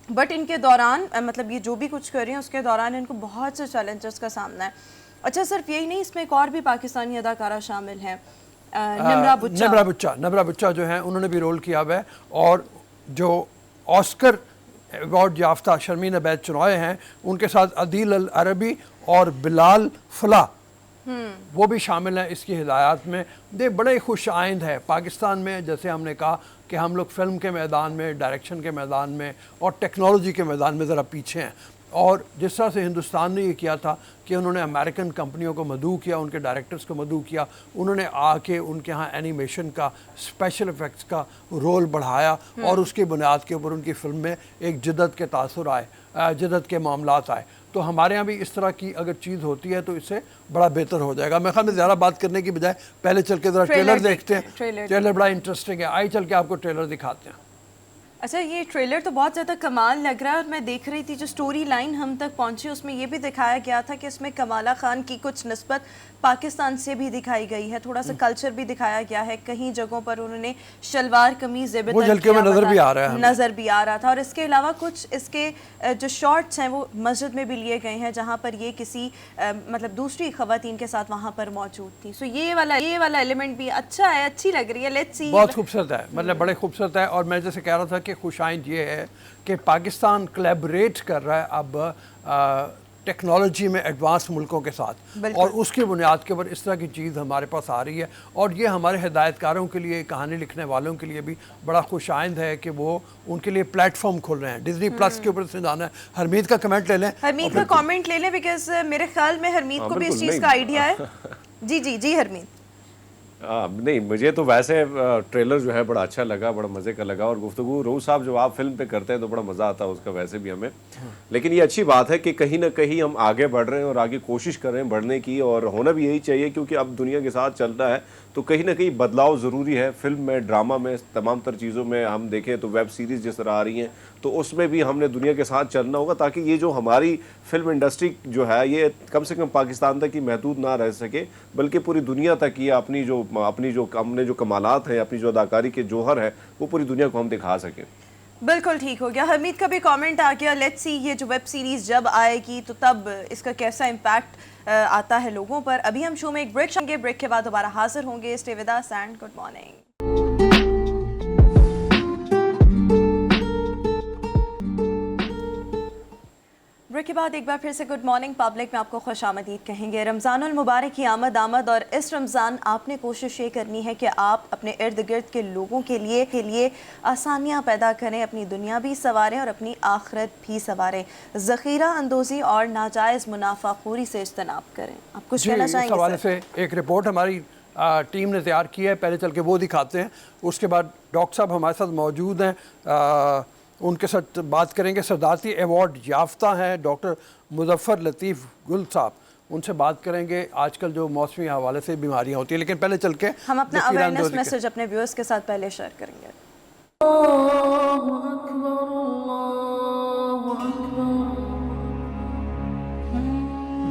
بٹ ان کے دوران مطلب یہ جو بھی کچھ کر رہی ہیں اس کے دوران ان کو بہت سے چیلنجز کا سامنا ہے. اچھا صرف یہی نہیں، اس میں ایک اور بھی پاکستانی اداکارہ شامل ہیں، نمرہ بچہ جو ہیں انہوں نے بھی رول کیا ہوا ہے، اور جو آسکر ایوارڈ یافتہ شرمین عبید چنوائے ہیں ان کے ساتھ عدیل العربی اور بلال فلاح وہ بھی شامل ہیں اس کی ہدایات میں. یہ بڑے خوش آئند ہے پاکستان میں. جیسے ہم نے کہا کہ ہم لوگ فلم کے میدان میں، ڈائریکشن کے میدان میں اور ٹیکنالوجی کے میدان میں ذرا پیچھے ہیں، اور جس طرح سے ہندوستان نے یہ کیا تھا کہ انہوں نے امریکن کمپنیوں کو مدعو کیا، ان کے ڈائریکٹرز کو مدعو کیا، انہوں نے آ کے ان کے ہاں اینیمیشن کا، اسپیشل افیکٹس کا رول بڑھایا، اور اس کی بنیاد کے اوپر ان کی فلم میں ایک جدت کے تاثر آئے، جدت کے معاملات آئے. تو ہمارے ہاں بھی اس طرح کی اگر چیز ہوتی ہے تو اس سے بڑا بہتر ہو جائے گا. میں خیال میں زیادہ بات کرنے کی بجائے پہلے چل کے ذرا ٹریلر دیکھتے ہیں. ٹریلر بڑا انٹرسٹنگ ہے، آئی چل کے آپ کو ٹریلر دکھاتے ہیں. اچھا یہ ٹریلر تو بہت زیادہ کمال لگ رہا ہے، اور میں دیکھ رہی تھی جو سٹوری لائن ہم تک پہنچی اس میں یہ بھی دکھایا گیا تھا کہ اس میں کمالہ خان کی کچھ نسبت پاکستان سے بھی دکھائی گئی ہے، تھوڑا سا کلچر بھی دکھایا گیا ہے. کہیں جگہوں پر انہوں نے شلوار قمیض زیب وہ جھلکے میں نظر بھی آ رہا ہے، نظر بھی آ رہا تھا. اور اس کے علاوہ کچھ اس کے جو شارٹس ہیں وہ مسجد میں بھی لیے گئے ہیں جہاں پر یہ کسی مطلب دوسری خواتین کے ساتھ وہاں پر موجود تھی. سو یہ والا ایلیمنٹ بھی اچھا ہے، اچھی لگ رہی ہے. Let's see. بہت خوبصورت ہے، مطلب بڑے خوبصورت ہے. اور میں جیسے کہہ رہا تھا کہ خوش آئند یہ ہے کہ پاکستان کلیبریٹ کر رہا ہے اب ٹیکنالوجی میں ایڈوانس ملکوں کے ساتھ، اور اس کی بنیاد کے اوپر اس طرح کی چیز ہمارے پاس آ رہی ہے. اور یہ ہمارے ہدایت کاروں کے لیے، کہانی لکھنے والوں کے لیے بھی بڑا خوش آئند ہے کہ وہ ان کے لیے پلیٹ فارم کھول رہے ہیں. ڈزنی پلس کے اوپر سے جانا ہے. حرمید کا کمنٹ لے لیں، حرمید کا کامنٹ لے لیں، بیکاز میرے خیال میں حرمید کو بھی اس چیز کا آئیڈیا ہے. جی حرمید. نہیں، مجھے تو ویسے ٹریلر جو ہے بڑا اچھا لگا، بڑا مزے کا لگا. اور گفتگو روح صاحب جب آپ فلم پہ کرتے ہیں تو بڑا مزہ آتا ہے اس کا ویسے بھی ہمیں. لیکن یہ اچھی بات ہے کہ کہیں نہ کہیں ہم آگے بڑھ رہے ہیں اور آگے کوشش کر رہے ہیں بڑھنے کی، اور ہونا بھی یہی چاہیے کیونکہ اب دنیا کے ساتھ چلنا ہے تو کہیں نہ کہیں بدلاؤ ضروری ہے. فلم میں، ڈرامہ میں، تمام تر چیزوں میں ہم دیکھیں تو ویب سیریز جس طرح آ رہی ہیں تو اس میں بھی ہم نے دنیا کے ساتھ چلنا ہوگا تاکہ یہ جو ہماری فلم انڈسٹری جو ہے یہ کم سے کم پاکستان تک ہی محدود نہ رہ سکے، بلکہ پوری دنیا تک یہ اپنی جو ہم نے جو کمالات ہیں، اپنی جو اداکاری کے جوہر ہے وہ پوری دنیا کو ہم دکھا سکیں. بالکل ٹھیک ہو گیا. حمید کا بھی کامنٹ آ گیا. لیٹس سی یہ جو ویب سیریز جب آئے گی تو تب اس کا کیسا امپیکٹ آتا ہے لوگوں پر. ابھی ہم شو میں ایک بریک لیں گے، بریک کے بعد دوبارہ حاضر ہوں گے. Stay with us and good morning. Break کے بعد ایک بار پھر سے گڈ مارننگ پبلک میں آپ کو خوش آمدید کہیں گے. رمضان المبارک کی آمد، اور اس رمضان آپ نے کوشش یہ کرنی ہے کہ آپ اپنے ارد گرد کے لوگوں کے لیے آسانیاں پیدا کریں، اپنی دنیا بھی سنواریں اور اپنی آخرت بھی سنواریں. ذخیرہ اندوزی اور ناجائز منافع خوری سے اجتناب کریں. آپ کچھ کہنا چاہیں گے؟ اس حوالے سے ایک رپورٹ ہماری ٹیم نے تیار کی ہے، پہلے چل کے وہ دکھاتے ہیں. اس کے بعد ڈاکٹر صاحب ہمارے ساتھ موجود ہیں، ان کے ساتھ بات کریں گے. صدارتی ایوارڈ یافتہ ہیں ڈاکٹر مظفر لطیف گل صاحب، ان سے بات کریں گے آج کل جو موسمی حوالے سے بیماریاں ہوتی ہیں. لیکن پہلے چل کے ہم اپنا اویئرنیس میسج اپنے ویورز کے ساتھ پہلے شیئر کریں گے.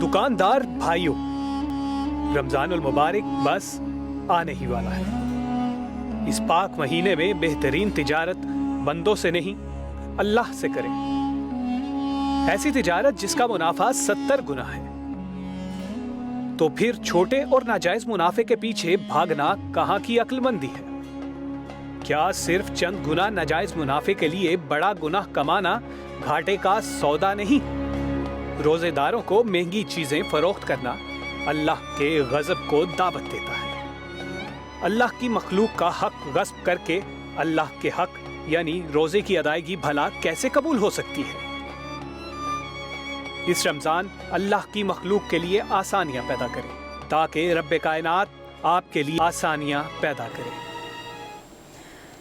دکاندار بھائیوں، رمضان المبارک بس آنے ہی والا ہے. اس پاک مہینے میں بہترین تجارت بندوں سے نہیں اللہ سے کریں. ایسی تجارت جس کا منافع 70 گنا ہے. تو پھر چھوٹے اور ناجائز منافع کے پیچھے بھاگنا کہاں کی عقل مندی ہے؟ کیا صرف چند گنا ناجائز منافع کے لیے بڑا گناہ کمانا گھاٹے کا سودا نہیں؟ روزے داروں کو مہنگی چیزیں فروخت کرنا اللہ کے غضب کو دعوت دیتا ہے. اللہ کی مخلوق کا حق غصب کر کے اللہ کے حق یعنی روزے کی ادائیگی بھلا کیسے قبول ہو سکتی ہے؟ اس رمضان اللہ کی مخلوق کے لیے آسانیاں پیدا کریں تاکہ رب کائنات آپ کے لیے آسانیاں پیدا کرے.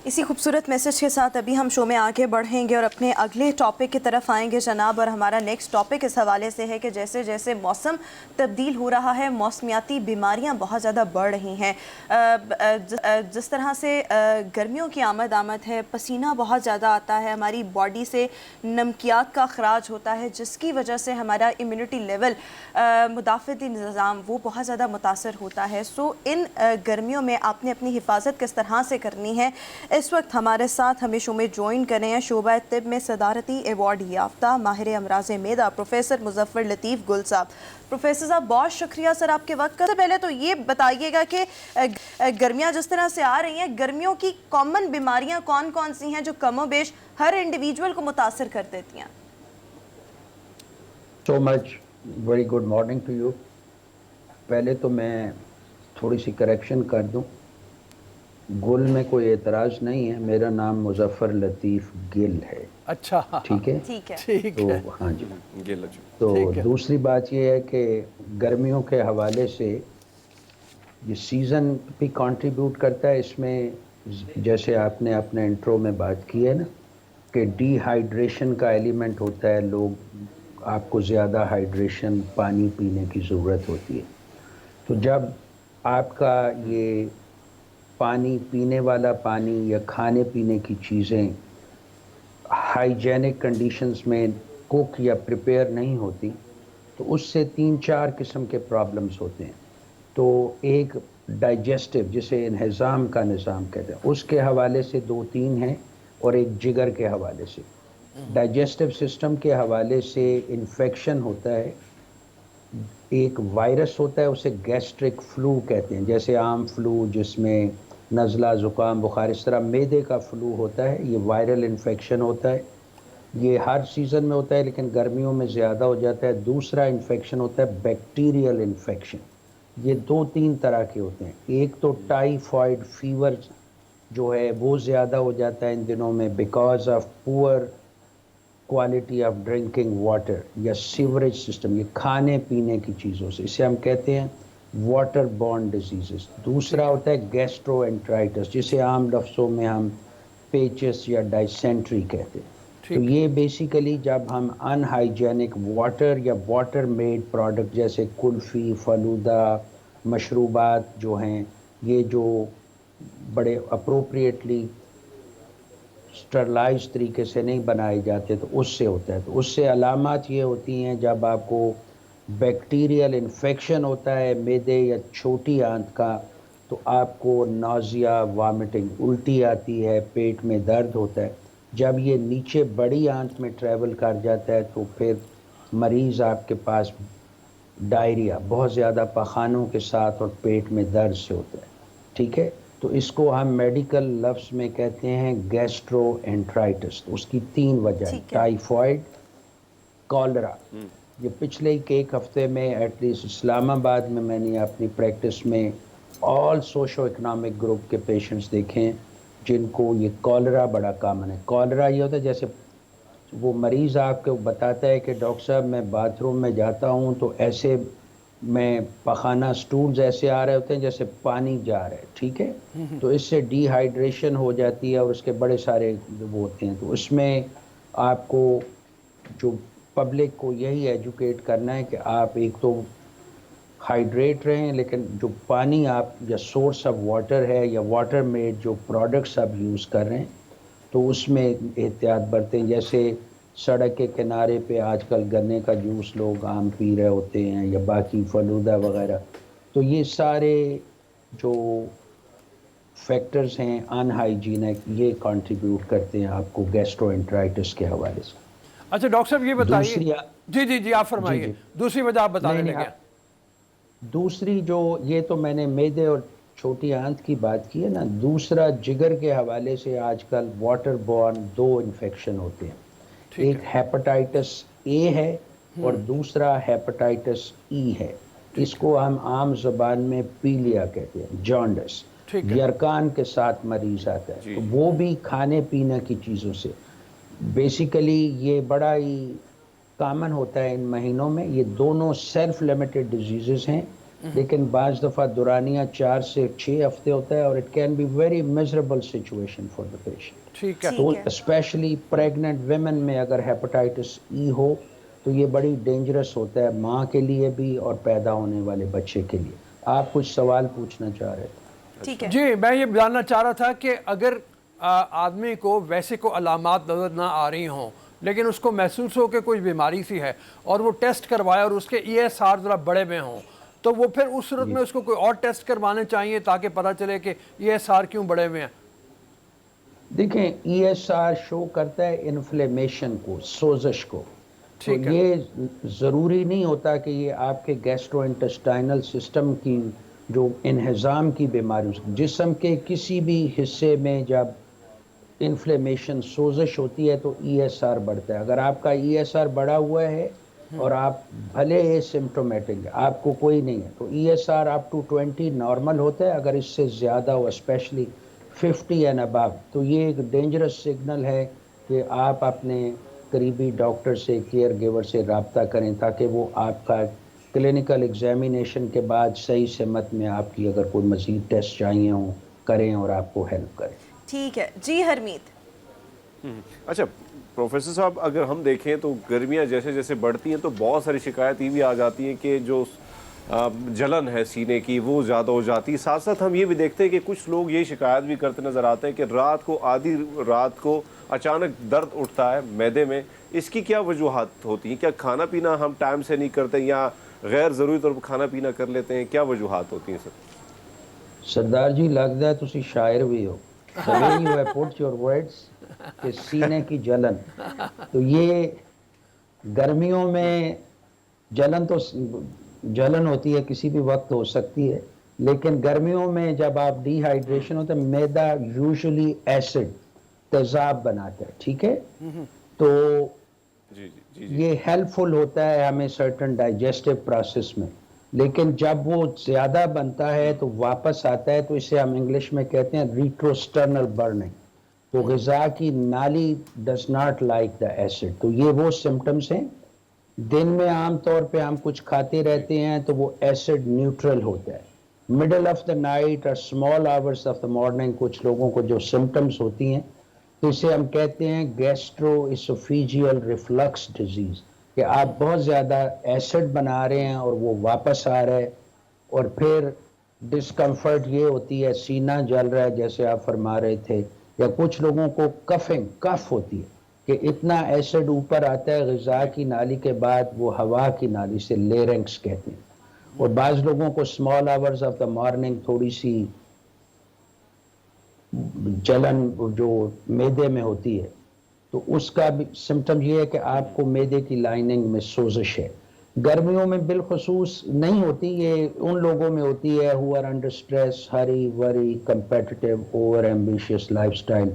इसी खूबसूरत मैसेज के साथ अभी हम शो में आगे बढ़ेंगे और अपने अगले टॉपिक की तरफ आएंगे जनाब। और हमारा नेक्स्ट टॉपिक इस हवाले से है कि जैसे जैसे मौसम तब्दील हो रहा है, मौसमियाती बीमारियां बहुत ज़्यादा बढ़ रही हैं। जिस तरह से गर्मियों की आमद है, पसीना बहुत ज़्यादा आता है, हमारी बॉडी से नमकियात का अखराज होता है, जिसकी वजह से हमारा इम्यूनिटी लेवल, मुदाफ़ती निज़ाम वो बहुत ज़्यादा मुतासर होता है। सो इन गर्मियों में आपने अपनी हिफाजत किस तरह से करनी है, इस वक्त हमारे साथ हमें शो में ज्वाइन कर रहे हैं शोबा तिब में सदारती एवॉर्ड याफ्ता माहिर अमराज मेदा प्रोफेसर मुजफ्फर लतीफ़ गुल साहब। प्रोफेसर साहब बहुत शुक्रिया सर आपके वक्त का। पहले तो ये बताइएगा कि गर्मियाँ जिस तरह से आ रही हैं, गर्मियों की कॉमन बीमारियाँ कौन कौन सी हैं जो कमो बेश हर इंडिविजुअल को मुतासर कर देती हैं? So much, very good morning to you. पहले तो मैं थोड़ी सी करेक्शन कर दूं, गुल में कोई एतराज़ नहीं है, मेरा नाम मुजफ्फर लतीफ़ गिल है। अच्छा, ठीक है, ठीक है, ठीक तो है। हाँ जी। गिल जी। तो ठीक है। दूसरी बात ये है कि गर्मियों के हवाले से ये सीज़न भी कंट्रीब्यूट करता है इसमें। जैसे आपने अपने इंट्रो में बात की है ना कि डिहाइड्रेशन का एलिमेंट होता है, लोग आपको ज़्यादा हाइड्रेशन पानी पीने की ज़रूरत होती है। तो जब आपका ये पानी, पीने वाला पानी या खाने पीने की चीज़ें हाइजेनिक कंडीशंस में कुक या प्रिपेयर नहीं होती, तो उससे 3-4 किस्म के प्रॉब्लम्स होते हैं। तो एक डाइजेस्टिव, जिसे इन्हिज़ाम का निज़ाम कहते हैं, उसके हवाले से 2-3 हैं, और एक जिगर के हवाले से। डाइजेस्टिव सिस्टम के हवाले से इन्फेक्शन होता है, एक वायरस होता है, उसे गैस्ट्रिक फ्लू कहते हैं, जैसे आम फ्लू जिसमें नज़ला, ज़ुकाम, बुखार, इस तरह मैदे का फ्लू होता है, ये वायरल इन्फेक्शन होता है। ये हर सीज़न में होता है लेकिन गर्मियों में ज़्यादा हो जाता है। दूसरा इन्फेक्शन होता है बैक्टीरियल इन्फेक्शन। ये 2-3 तरह के होते हैं। एक तो टाइफाइड फीवर जो है वो ज़्यादा हो जाता है इन दिनों में because of poor quality of drinking water या सीवरेज सिस्टम, ये खाने पीने की चीज़ों से, इसे हम कहते हैं वाटर बॉर्न डिजीज़ेस। दूसरा होता है गैस्ट्रोएंटराइटिस, जिसे आम लफ्ज़ों में हम पेचिस या डाइसेंट्री कहते हैं। तो ये बेसिकली जब हम अनहाइजेनिक वाटर या वाटर मेड प्रोडक्ट जैसे कुल्फ़ी, फलूदा, मशरूबात जो हैं, ये जो बड़े अप्रोप्रिएटली स्टरलाइज तरीके से नहीं बनाए जाते, तो उससे होता है। तो उससे अलामात ये होती हैं, जब आपको बैक्टीरियल इन्फेक्शन होता है मैदे या छोटी आंत का, तो आपको नाज़िया, वामिटिंग, उल्टी आती है, पेट में दर्द होता है। जब ये नीचे बड़ी आंत में ट्रैवल कर जाता है तो फिर मरीज़ आपके पास डायरिया, बहुत ज़्यादा पखानों के साथ और पेट में दर्द से होता है। ठीक है, तो इसको हम मेडिकल लफ्ज़ में कहते हैं गैस्ट्रोएंटराइटिस। तो उसकी 3 वजह है, टाइफाइड, कॉलरा। ये पिछले एक हफ्ते में एटलीस्ट इस्लामाबाद में मैंने अपनी प्रैक्टिस में ऑल सोशो इकनॉमिक ग्रुप के पेशेंट्स देखे हैं जिनको ये कॉलरा बड़ा कॉमन है। कॉलरा ये होता है, जैसे वो मरीज़ आपको बताता है कि डॉक्टर साहब मैं बाथरूम में जाता हूँ तो ऐसे में पखाना, स्टूल्स ऐसे आ रहे होते हैं जैसे पानी जा रहा है। ठीक है, तो इससे डिहाइड्रेशन हो जाती है और उसके बड़े सारे वो होते हैं। तो उसमें आपको जो पब्लिक को यही एजुकेट करना है कि आप एक तो हाइड्रेट रहें, लेकिन जो पानी आप या सोर्स ऑफ वाटर है या वाटर मेड जो प्रोडक्ट्स आप यूज़ कर रहे हैं तो उसमें एहतियात बरतें। जैसे सड़क के किनारे पे आजकल गन्ने का जूस लोग आम पी रहे होते हैं या बाकी फलूदा वगैरह, तो ये सारे जो फैक्टर्स हैं अनहाइजीनिक, ये कंट्रीब्यूट करते हैं आपको गैस्ट्रोएंटराइटिस के हवाले से। अच्छा डॉक्टर साहब ये बताइए। जी आप फरमाइए। दूसरी वजह आप बताने लगे। दूसरी जो, ये तो मैंने मैदे और छोटी आंत की बात की है ना। दूसरा जिगर के हवाले से आजकल वाटर बॉर्न 2 इन्फेक्शन होते हैं। एक हेपेटाइटिस ए है और दूसरा हेपेटाइटिस ई है। इसको हम आम ज़बान में पीलिया कहते हैं, जॉन्डिस। यरकान के साथ मरीज आता है, तो वो भी खाने पीने की चीज़ों से। बेसिकली ये बड़ा ही कॉमन होता है इन महीनों में। ये दोनों सेल्फ लिमिटेड डिजीज़ेस हैं لیکن بعض دفعہ دورانیہ 4 سے 6 ہفتے ہوتا ہے اور it can be very miserable situation for the patient. ٹھیک ہے. تو اسپیشلی پریگننٹ ویمن میں اگر ہیپاٹائٹس ای ہو تو یہ بڑی ڈینجرس ہوتا ہے ماں کے لیے بھی اور پیدا ہونے والے بچے کے لیے. آپ کچھ سوال پوچھنا چاہ رہے تھے؟ ٹھیک ہے. جی میں یہ جاننا چاہ رہا تھا کہ اگر آدمی کو ویسے کو علامات نظر نہ آ رہی ہوں لیکن اس کو محسوس ہو کہ کوئی بیماری سی ہے اور وہ ٹیسٹ کروایا اور اس کے ESR ذرا بڑے میں ہوں تو وہ پھر اس صورت میں اس کو کوئی اور ٹیسٹ کروانے چاہیے تاکہ پتہ چلے کہ ESR کیوں بڑے میں ہیں؟ دیکھیں ESR شو کرتا ہے انفلیمیشن کو، سوزش کو. تو یہ ضروری نہیں ہوتا کہ یہ آپ کے گیسٹرو انٹسٹائنل سسٹم کی جو انہضام کی بیماری، جسم کے کسی بھی حصے میں جب انفلیمیشن سوزش ہوتی ہے تو ESR بڑھتا ہے. اگر آپ کا ESR بڑھا ہوا ہے اور آپ بھلے سمپٹومیٹک آپ کو کوئی نہیں ہے تو ESR اپ ٹو 20 نارمل ہوتا ہے. اگر اس سے زیادہ ہو اسپیشلی 50 اینڈ ابو تو یہ ایک ڈینجرس سگنل ہے کہ آپ اپنے قریبی ڈاکٹر سے، کیئر گیور سے رابطہ کریں تاکہ وہ آپ کا کلینکل ایگزامینیشن کے بعد صحیح سمت میں آپ کی اگر کوئی مزید ٹیسٹ چاہیے ہوں کریں اور آپ کو ہیلپ کریں. ٹھیک ہے. جی حرمیت. اچھا پروفیسر صاحب، اگر ہم دیکھیں تو گرمیاں جیسے جیسے بڑھتی ہیں تو بہت ساری شکایت یہ بھی آ جاتی ہیں کہ جو جلن ہے سینے کی وہ زیادہ ہو جاتی ہے. ساتھ ساتھ ہم یہ بھی دیکھتے ہیں کہ کچھ لوگ یہ شکایت بھی کرتے نظر آتے ہیں کہ رات کو آدھی رات کو اچانک درد اٹھتا ہے معدے میں. اس کی کیا وجوہات ہوتی ہیں؟ کیا کھانا پینا ہم ٹائم سے نہیں کرتے یا غیر ضروری طور پر کھانا پینا کر لیتے ہیں؟ کیا وجوہات ہوتی ہیں سر؟ سردار جی لگتا ہے تسی شاعر بھی ہو. The way you have put your words کہ سینے کی جلن، تو یہ گرمیوں میں جلن ہوتی ہے، کسی بھی وقت ہو سکتی ہے، لیکن گرمیوں میں جب آپ ڈی ہائیڈریشن ہوتا ہے میدا یوزلی ایسڈ تیزاب بناتا ہے. ٹھیک ہے، تو یہ ہیلپ فل ہوتا ہے ہمیں سرٹن ڈائجسٹو پروسیس میں، لیکن جب وہ زیادہ بنتا ہے تو واپس آتا ہے تو اسے ہم انگلش میں کہتے ہیں ریٹروسٹرنل برننگ. تو غذا کی نالی does not like the acid. تو یہ وہ سمٹمز ہیں. دن میں عام طور پہ ہم کچھ کھاتے رہتے ہیں تو وہ ایسڈ نیوٹرل ہوتا ہے. مڈل آف دا نائٹ اور small hours of the morning کچھ لوگوں کو جو سمٹمز ہوتی ہیں تو اسے ہم کہتے ہیں گیسٹرو اسوفیجیل ریفلکس ڈیزیز، کہ آپ بہت زیادہ ایسڈ بنا رہے ہیں اور وہ واپس آ رہا ہے. اور پھر ڈسکمفرٹ یہ ہوتی ہے، سینہ جل رہا ہے جیسے آپ فرما رہے تھے، یا کچھ لوگوں کو کف ہوتی ہے کہ اتنا ایسڈ اوپر آتا ہے غذا کی نالی کے بعد وہ ہوا کی نالی سے لیرنکس کہتے ہیں. اور بعض لوگوں کو small hours of the morning تھوڑی سی جلن جو میدے میں ہوتی ہے تو اس کا بھی سمٹم یہ ہے کہ آپ کو میدے کی لائننگ میں سوزش ہے. گرمیوں میں بالخصوص نہیں ہوتی، یہ ان لوگوں میں ہوتی ہے who are under stress, hurry, worry, competitive, over ambitious lifestyle.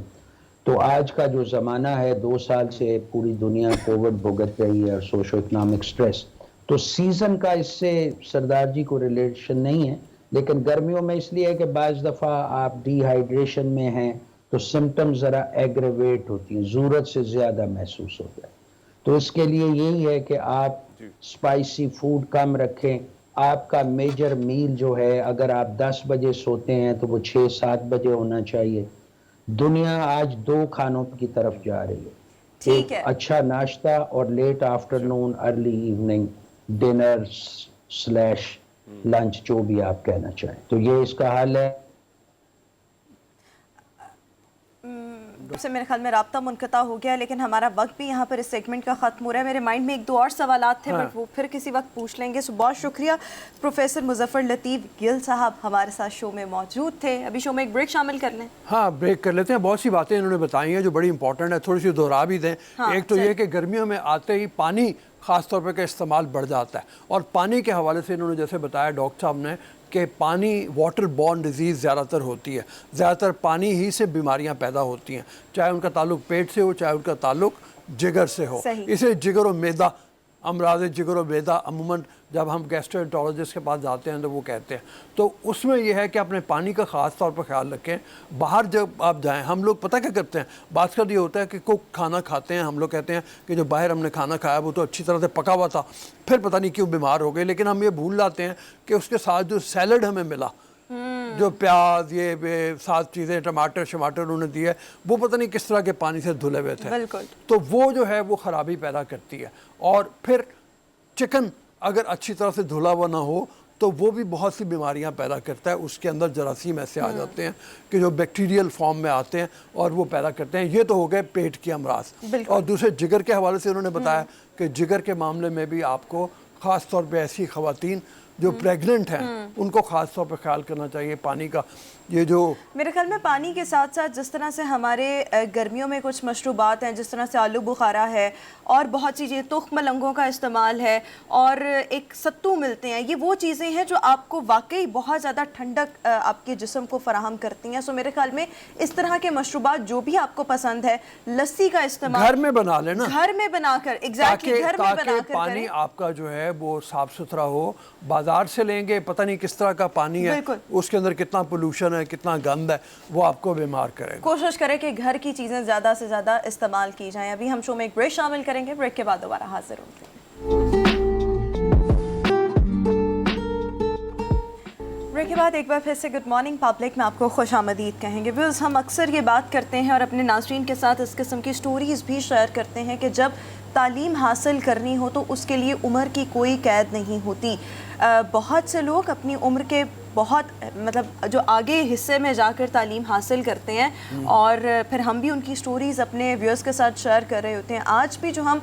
تو آج کا جو زمانہ ہے 2 سال سے پوری دنیا کووڈ بھگت رہی ہے اور سوشو اکنامک سٹریس، تو سیزن کا اس سے سردار جی کو ریلیشن نہیں ہے. لیکن گرمیوں میں اس لیے ہے کہ بعض دفعہ آپ ڈی ہائیڈریشن میں ہیں تو سمٹم ذرا ایگریویٹ ہوتی ہیں، ضرورت سے زیادہ محسوس ہوتا ہے. تو اس کے لیے یہی ہے کہ آپ اسپائسی فوڈ کم رکھیں. آپ کا میجر میل جو ہے اگر آپ 10 بجے سوتے ہیں تو وہ 6-7 بجے ہونا چاہیے. دنیا آج 2 کھانوں کی طرف جا رہی ہے، ٹھیک ہے. اچھا ناشتہ اور late afternoon early evening dinner slash lunch جو بھی آپ کہنا چاہیں. تو یہ اس کا حل ہے. سے میرے خیال میں رابطہ منقطع ہو گیا، لیکن ہمارا وقت بھی یہاں پر اس سیگمنٹ کا ختم ہو رہا ہے. میرے مائنڈ میں 1-2 اور سوالات تھے بٹ وہ پھر کسی وقت پوچھ لیں گے. سو بہت شکریہ پروفیسر مظفر لطیف گل صاحب ہمارے ساتھ شو میں موجود تھے. ابھی شو میں ایک بریک شامل کر لیں. ہاں بریک کر لیتے ہیں. بہت سی باتیں انہوں نے بتائی ہیں جو بڑی امپورٹنٹ ہے، تھوڑی سی دہرا بھی دیں. ایک تو یہ کہ گرمیوں میں آتے ہی پانی خاص طور پہ کا استعمال بڑھ جاتا ہے، اور پانی کے حوالے سے انہوں نے جیسے بتایا ڈاکٹر صاحب نے کہ پانی واٹر بورن ڈیزیز زیادہ تر ہوتی ہے، زیادہ تر پانی ہی سے بیماریاں پیدا ہوتی ہیں، چاہے ان کا تعلق پیٹ سے ہو چاہے ان کا تعلق جگر سے ہو. اسے جگر و معدہ अमराज जिगर और बेदा अमूमन जब हम गैस्ट्रोएंटरोलॉजिस्ट के पास जाते हैं तो वो कहते हैं, तो उसमें यह है कि अपने पानी का ख़ास तौर पर ख्याल रखें। बाहर जब आप जाएं, हम लोग पता क्या करते हैं, बात का ये होता है कि कोई खाना खाते हैं, हम लोग कहते हैं कि जो बाहर हमने खाना खाया वो तो अच्छी तरह से पका हुआ था, फिर पता नहीं क्यों बीमार हो गए, लेकिन हम ये भूल जाते हैं कि उसके साथ जो सैलड हमें मिला, जो प्याज ये सात चीज़ें टमाटर शमाटर उन्होंने दिए, वो पता नहीं किस तरह के पानी से धुले हुए थे, बिल्कुल। तो वो जो है वो ख़राबी पैदा करती है। और फिर चिकन अगर अच्छी तरह से धुला हुआ ना हो तो वो भी बहुत सी बीमारियां पैदा करता है, उसके अंदर जरासीम ऐसे आ जाते हैं कि जो बैक्टीरियल फॉर्म में आते हैं और वो पैदा करते हैं। ये तो हो गए पेट के अमराज। और दूसरे जिगर के हवाले से उन्होंने बताया कि जिगर के मामले में भी आपको ख़ास तौर पे ऐसी ख़वातीन जो प्रेग्नेंट हैं उनको ख़ास तौर पर ख्याल करना चाहिए पानी का। ये जो मेरे ख्याल में पानी के साथ साथ जिस तरह से हमारे गर्मियों में कुछ मशरूबात हैं, जिस तरह से आलू बुखारा है और बहुत सी चीज़ें, तुख मलंगों का इस्तेमाल है और एक सत्तू मिलते हैं, ये वो चीज़ें हैं जो आपको वाकई बहुत ज़्यादा ठंडक आपके जिस्म को फराहम करती हैं। सो मेरे ख्याल में इस तरह के मशरूबात जो भी आपको पसंद है, लस्सी का इस्तेमाल घर में बना लेना, घर में बनाकर, एग्जैक्टली घर में बनाकर पानी आपका जो है वो साफ सुथरा हो। बाजार से लेंगे पता नहीं किस तरह का पानी है, उसके अंदर कितना पोल्यूशन है, कितना गंद है, वो आपको बीमार करेगा। कोशिश करें कि घर की चीज़ें ज़्यादा से ज़्यादा इस्तेमाल की जाएं। अभी हम शो में एक ब्रेक शामिल करेंगे, ब्रेक के बाद दोबारा हाजिर होंगे। ब्रेक के बाद एक बार फिर से गुड मॉर्निंग पब्लिक में आपको खुश आमदीद कहेंगे। व्यूअर्स, हम अक्सर ये बात करते हैं और अपने नाज़रीन के साथ इस किस्म की स्टोरीज़ भी शेयर करते हैं कि जब तालीम हासिल करनी हो तो उसके लिए उम्र की कोई कैद नहीं होती। बहुत से लोग अपनी उम्र के बहुत मतलब जो आगे हिस्से में जाकर तालीम हासिल करते हैं और फिर हम भी उनकी स्टोरीज़ अपने व्यूअर्स के साथ शेयर कर रहे होते हैं। आज भी जो हम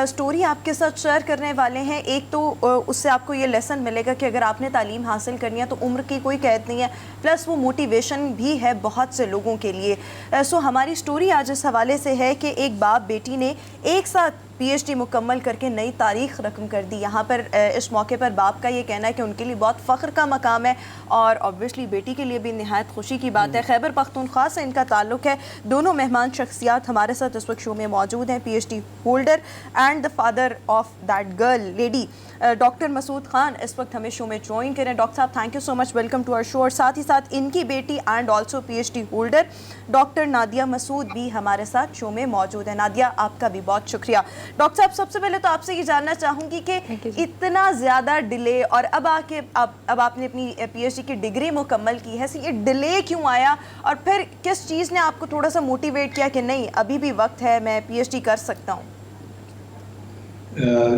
स्टोरी आपके साथ शेयर करने वाले हैं, एक तो उससे आपको ये लेसन मिलेगा कि अगर आपने तालीम हासिल करनी है तो उम्र की कोई कैद नहीं है, प्लस वो मोटिवेशन भी है बहुत से लोगों के लिए। सो हमारी स्टोरी आज इस हवाले से है कि एक बाप बेटी ने एक साथ PhD मुकम्मल करके नई तारीख रकम कर दी। यहाँ पर इस मौके पर बाप का ये कहना है कि उनके लिए बहुत फ़ख्र का मकाम है और ऑब्वियसली बेटी के लिए भी निहायत खुशी की बात है। खैबर पख्तूनख्वा से इनका ताल्लुक़ है। दोनों मेहमान शख्सियात हमारे साथ इस वक्त शो में मौजूद हैं। PhD holder and the father of that girl lady doctor Masood Khan इस वक्त हमें शो में ज्वाइन करें। डॉक्टर साहब, thank you so much, welcome to our show. और साथ ही साथ इनकी बेटी and also PhD holder doctor Nadia Masood भी हमारे साथ शो में मौजूद है। नादिया, आपका भी बहुत शुक्रिया। डॉक्टर साहब, सबसे पहले तो आपसे ये जानना चाहूँगी कि इतना ज़्यादा डिले और अब आके अब आपने अपनी PhD की डिग्री मुकम्मल की है, ये डिले क्यों आया और फिर किस चीज़ ने आपको थोड़ा सा मोटिवेट किया कि नहीं अभी भी वक्त है, मैं PhD कर सकता हूँ?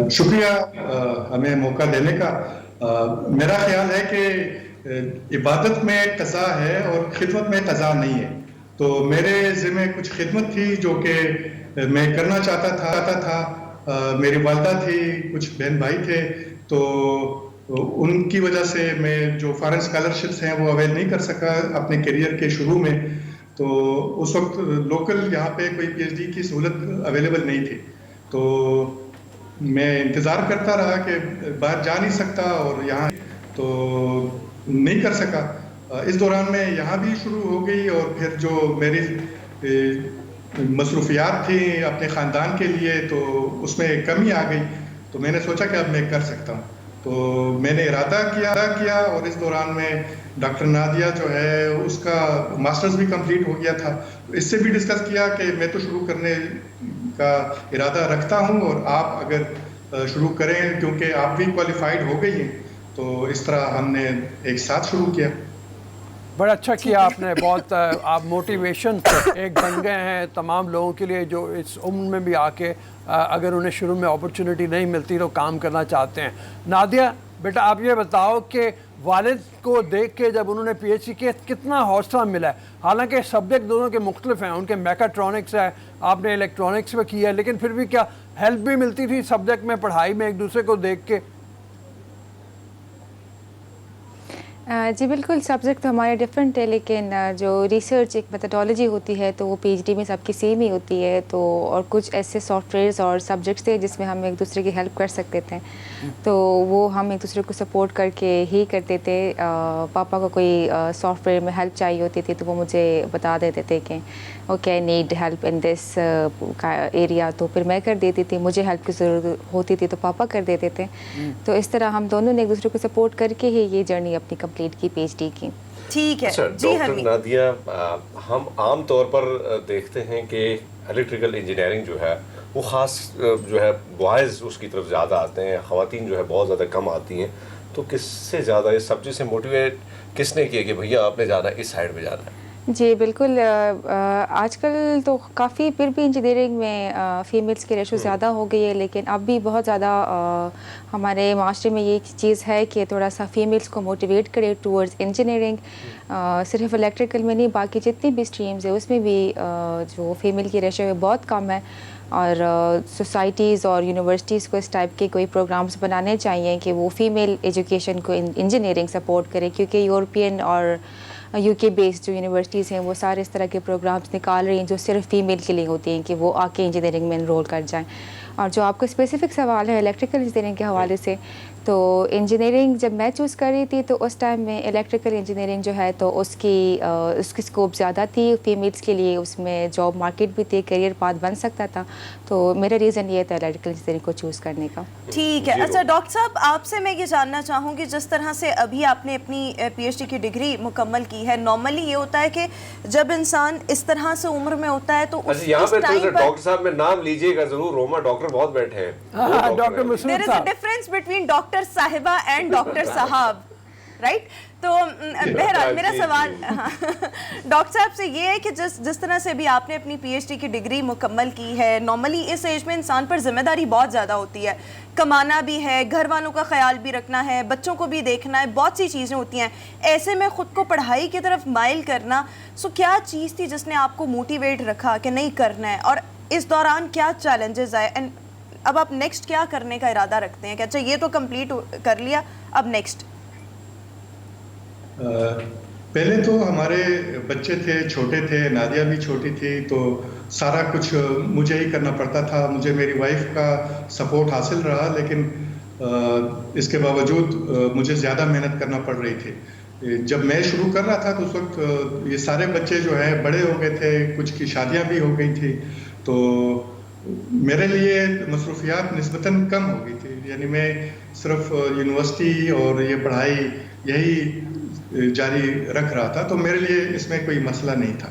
शुक्रिया हमें मौका देने का। मेरा ख्याल है कि इबादत में क़ज़ा है और खिदमत में क़ज़ा नहीं है। तो मेरे ज़िम्मे कुछ खिदमत थी जो कि मैं करना चाहता था। मेरी वालिदा थी, कुछ बहन भाई थे, तो उनकी वजह से मैं जो फॉरेन स्कॉलरशिप्स हैं वो अवेल नहीं कर सका अपने करियर के शुरू में। तो उस वक्त लोकल यहाँ पे कोई PhD की सहूलत अवेलेबल नहीं थी, तो मैं इंतज़ार करता रहा कि बाहर जा नहीं सकता और यहाँ तो नहीं कर सका। इस दौरान मैं यहाँ भी शुरू हो गई और फिर जो मेरी मसरूफियात थी अपने ख़ानदान के लिए तो उसमें कमी आ गई। तो मैंने सोचा कि अब मैं कर सकता हूँ, तो मैंने इरादा किया और इस दौरान में डॉक्टर नादिया जो है उसका मास्टर्स भी कंप्लीट हो गया था। इससे भी डिस्कस किया कि मैं तो शुरू करने का इरादा रखता हूँ और आप अगर शुरू करें, क्योंकि आप भी क्वालिफाइड हो गई हैं, तो इस तरह हमने एक साथ शुरू किया। बड़ा अच्छा किया आपने, बहुत आप मोटिवेशन एक बन गए हैं तमाम लोगों के लिए जो इस उम्र में भी आके अगर उन्हें शुरू में अपॉर्चुनिटी नहीं मिलती तो काम करना चाहते हैं। नादिया बेटा, आप ये बताओ कि वालिद को देख के जब उन्होंने PhD किया कितना हौसला मिला है? हालांकि सब्जेक्ट दोनों के मुख्तलिफ हैं, उनके मैकाट्रॉनिक्स है, आपने इलेक्ट्रॉनिक्स में किया है, लेकिन फिर भी क्या हेल्प भी मिलती थी सब्जेक्ट में, पढ़ाई में, एक दूसरे को देख के? جی بالکل، سبجیکٹ تو ہمارے ڈفرینٹ ہے، لیکن جو ریسرچ ایک میتھڈالوجی ہوتی ہے تو وہ پی ایچ ڈی میں سب کی سیم ہی ہوتی ہے. تو اور کچھ ایسے سافٹ ویئرز اور سبجیکٹس تھے جس میں ہم ایک دوسرے کی ہیلپ کر سکتے تھے، تو وہ ہم ایک دوسرے کو سپورٹ کر کے ہی کرتے تھے. پاپا کو کوئی سافٹ ویئر میں ہیلپ چاہیے ہوتی تھی تو وہ مجھے بتا دیتے تھے کہ okay I need help in this area, تو پھر میں کر دیتی تھی. مجھے ہیلپ کی ضرورت ہوتی تھی تو پاپا کر دیتے تھے. تو اس طرح ہم دونوں نے ایک دوسرے کو سپورٹ کر کے ہی یہ جرنی اپنی کمپلیٹ کی پی ایچ ڈی کی. ٹھیک ہے جی ڈاکٹر حمید. نادیہ، ہم عام طور پر دیکھتے ہیں کہ الیکٹریکل انجینئرنگ جو ہے وہ خاص جو ہے بوائز اس کی طرف زیادہ آتے ہیں، خواتین جو ہے بہت زیادہ کم آتی ہیں. تو کس سے زیادہ اس سبجیکٹ سے موٹیویٹ کس نے کیا کہ بھیا آپ نے جانا ہے اس سائڈ میں جانا ہے؟ جی بالکل، آج کل تو کافی پھر بھی انجینئرنگ میں فیمیلس کی ریشو زیادہ ہو گئی ہے، لیکن اب بھی بہت زیادہ ہمارے معاشرے میں یہ چیز ہے کہ تھوڑا سا فیمیلس کو موٹیویٹ کرے ٹورڈز انجینئرنگ. صرف الیکٹریکل میں نہیں، باقی جتنی بھی اسٹریمز ہیں اس میں بھی جو فیمیل کی ریشو ہے بہت کم ہے. اور سوسائٹیز اور یونیورسٹیز کو اس ٹائپ کے کوئی پروگرامز بنانے چاہیے کہ وہ فیمیل ایجوکیشن کو انجینئرنگ سپورٹ کرے، کیونکہ یورپین اور یو کے بیسڈ جو یونیورسٹیز ہیں وہ سارے اس طرح کے پروگرامز نکال رہی ہیں جو صرف فیمیل کے لیے ہوتی ہیں کہ وہ آ کے انجینئرنگ میں انرول کر جائیں. اور جو آپ کو اسپیسیفک سوال ہے الیکٹریکل انجینئرنگ کے حوالے سے، تو انجینئرنگ جب میں چوز کر رہی تھی تو اس ٹائم میں الیکٹریکل انجینئرنگ جو ہے تو اس کی اسکوپ زیادہ تھی فیمیلس کے لیے، اس میں جاب مارکیٹ بھی تھی، کیریئر پاتھ بن سکتا تھا. تو میرا ریزن یہ تھا الیکٹریکل انجینئرنگ کو چوز کرنے کا. ٹھیک ہے. اچھا ڈاکٹر صاحب، آپ سے میں یہ جاننا چاہوں گی جس طرح سے ابھی آپ نے اپنی پی ایچ ڈی کی ڈگری مکمل کی ہے، نارملی یہ ہوتا ہے کہ جب انسان اس طرح سے عمر میں ہوتا ہے تو یہاں پہ ڈاکٹر صاحب میں نام لیجئے گا ضرور، روما ڈاکٹر بہت بیٹھے ہیں. Doctor Masood there is a difference between doctor صاحبہ اینڈ ڈاکٹر صاحب، رائٹ؟ تو بہرحال میرا سوال ڈاکٹر صاحب سے یہ ہے کہ جس طرح سے بھی آپ نے اپنی پی ایچ ڈی کی ڈگری مکمل کی ہے، نارملی اس ایج میں انسان پر ذمہ داری بہت زیادہ ہوتی ہے، کمانا بھی ہے، گھر والوں کا خیال بھی رکھنا ہے، بچوں کو بھی دیکھنا ہے، بہت سی چیزیں ہوتی ہیں. ایسے میں خود کو پڑھائی کی طرف مائل کرنا، سو کیا چیز تھی جس نے آپ کو موٹیویٹ رکھا کہ نہیں کرنا ہے، اور اس دوران کیا چیلنجز آئے، اینڈ اب آپ نیکسٹ کیا کرنے کا ارادہ رکھتے ہیں کہ اچھا یہ تو کمپلیٹ کر لیا، اب نیکسٹ؟ پہلے تو ہمارے بچے تھے، چھوٹے تھے، نادیہ بھی چھوٹی تھی، تو سارا کچھ مجھے ہی کرنا پڑتا تھا. مجھے میری وائف کا سپورٹ حاصل رہا، لیکن اس کے باوجود مجھے زیادہ محنت کرنا پڑ رہی تھی. جب میں شروع کر رہا تھا تو اس وقت یہ سارے بچے جو ہیں بڑے ہو گئے تھے، کچھ کی شادیاں بھی ہو گئی تھی، تو میرے لیے مصروفیات نسبتاً کم ہو گئی تھی. یعنی میں صرف یونیورسٹی اور یہ پڑھائی یہی جاری رکھ رہا تھا، تو میرے لیے اس میں کوئی مسئلہ نہیں تھا.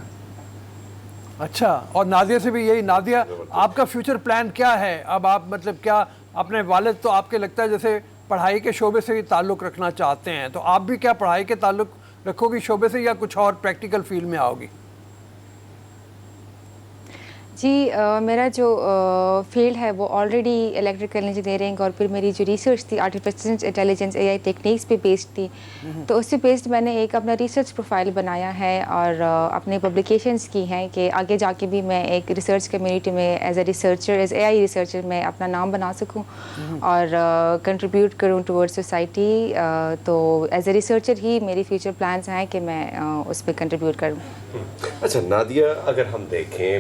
اچھا، اور نادیہ سے بھی یہی. نادیہ، آپ کا فیوچر پلان کیا ہے اب؟ آپ مطلب کیا اپنے والد تو آپ کے لگتا ہے جیسے پڑھائی کے شعبے سے ہی تعلق رکھنا چاہتے ہیں، تو آپ بھی کیا پڑھائی کے تعلق رکھو گی شعبے سے یا کچھ اور پریکٹیکل فیلڈ میں آؤ گی؟ جی میرا جو فیلڈ ہے وہ آلریڈی الیکٹریکل انجینئرنگ، اور پھر میری جو ریسرچ تھی آرٹیفیشل انٹیلیجنس اے آئی ٹیکنیکس پہ بیسڈ تھی. تو اس سے بیسڈ میں نے ایک اپنا ریسرچ پروفائل بنایا ہے اور اپنے پبلیکیشنس کی ہیں کہ آگے جا کے بھی میں ایک ریسرچ کمیونٹی میں as a researcher, as a I researcher میں اپنا نام بنا سکوں اور کنٹریبیوٹ کروں ٹورڈ سوسائٹی. تو ایز اے ریسرچر ہی میری فیوچر پلانس ہیں کہ میں اس پہ کنٹریبیوٹ کروں. اچھا نادیہ، اگر ہم دیکھیں،